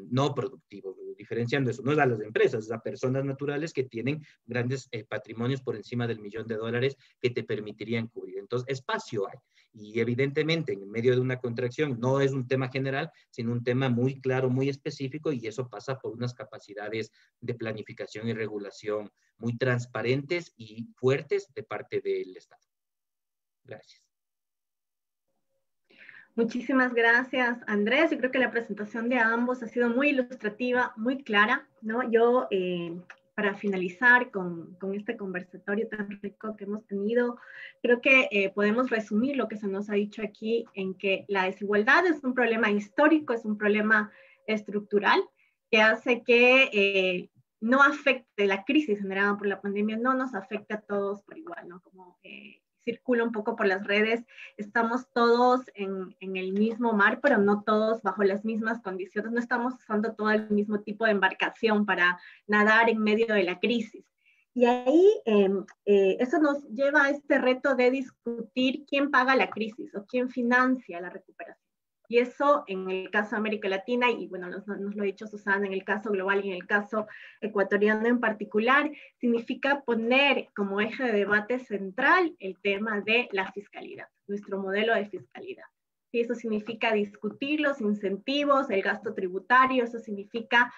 no productivos, diferenciando eso. No es a las empresas, es a personas naturales que tienen grandes patrimonios por encima del $1.000.000 que te permitirían cubrir. Entonces, espacio hay. Y evidentemente, en medio de una contracción, no es un tema general, sino un tema muy claro, muy específico, y eso pasa por unas capacidades de planificación y regulación muy transparentes y fuertes de parte del Estado. Gracias. Muchísimas gracias, Andrés. Yo creo que la presentación de ambos ha sido muy ilustrativa, muy clara, ¿no? Yo, para finalizar con este conversatorio tan rico que hemos tenido, creo que podemos resumir lo que se nos ha dicho aquí en que la desigualdad es un problema histórico, es un problema estructural que hace que no afecte la crisis generada por la pandemia, no nos afecte a todos por igual, ¿no? Como circula un poco por las redes, estamos todos en el mismo mar, pero no todos bajo las mismas condiciones, no estamos usando todo el mismo tipo de embarcación para nadar en medio de la crisis. Y ahí eso nos lleva a este reto de discutir quién paga la crisis o quién financia la recuperación. Y eso en el caso de América Latina, y bueno, nos lo ha dicho Susana, en el caso global y en el caso ecuatoriano en particular, significa poner como eje de debate central el tema de la fiscalidad, nuestro modelo de fiscalidad. Y eso significa discutir los incentivos, el gasto tributario, eso significa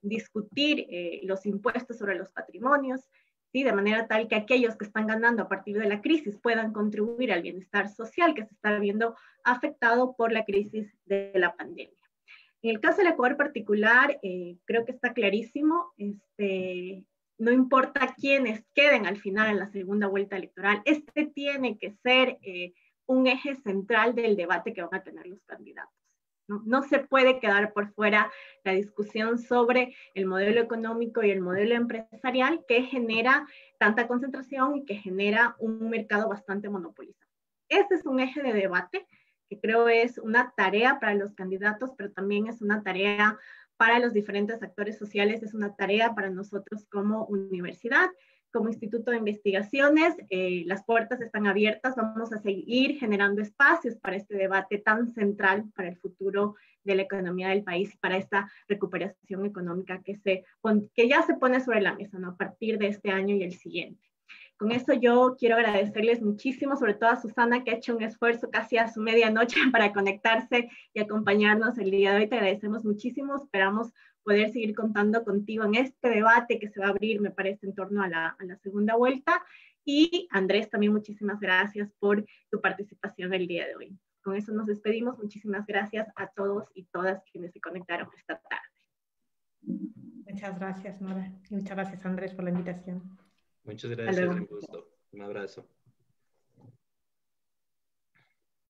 discutir los impuestos sobre los patrimonios, ¿sí? De manera tal que aquellos que están ganando a partir de la crisis puedan contribuir al bienestar social que se está viendo afectado por la crisis de la pandemia. En el caso del Ecuador particular, creo que está clarísimo, no importa quiénes queden al final en la segunda vuelta electoral, este tiene que ser un eje central del debate que van a tener los candidatos. No se puede quedar por fuera la discusión sobre el modelo económico y el modelo empresarial que genera tanta concentración y que genera un mercado bastante monopolizado. Este es un eje de debate que creo es una tarea para los candidatos, pero también es una tarea para los diferentes actores sociales, es una tarea para nosotros como universidad, como instituto de investigaciones. Las puertas están abiertas, vamos a seguir generando espacios para este debate tan central para el futuro de la economía del país y para esta recuperación económica que ya se pone sobre la mesa, ¿no? A partir de este año y el siguiente. Con eso yo quiero agradecerles muchísimo, sobre todo a Susana, que ha hecho un esfuerzo casi a su medianoche para conectarse y acompañarnos el día de hoy. Te agradecemos muchísimo, esperamos poder seguir contando contigo en este debate que se va a abrir, me parece, en torno a la segunda vuelta. Y Andrés, también muchísimas gracias por tu participación el día de hoy. Con eso nos despedimos. Muchísimas gracias a todos y todas quienes se conectaron esta tarde. Muchas gracias, Nora. Y muchas gracias, Andrés, por la invitación. Muchas gracias, un gusto. Un abrazo.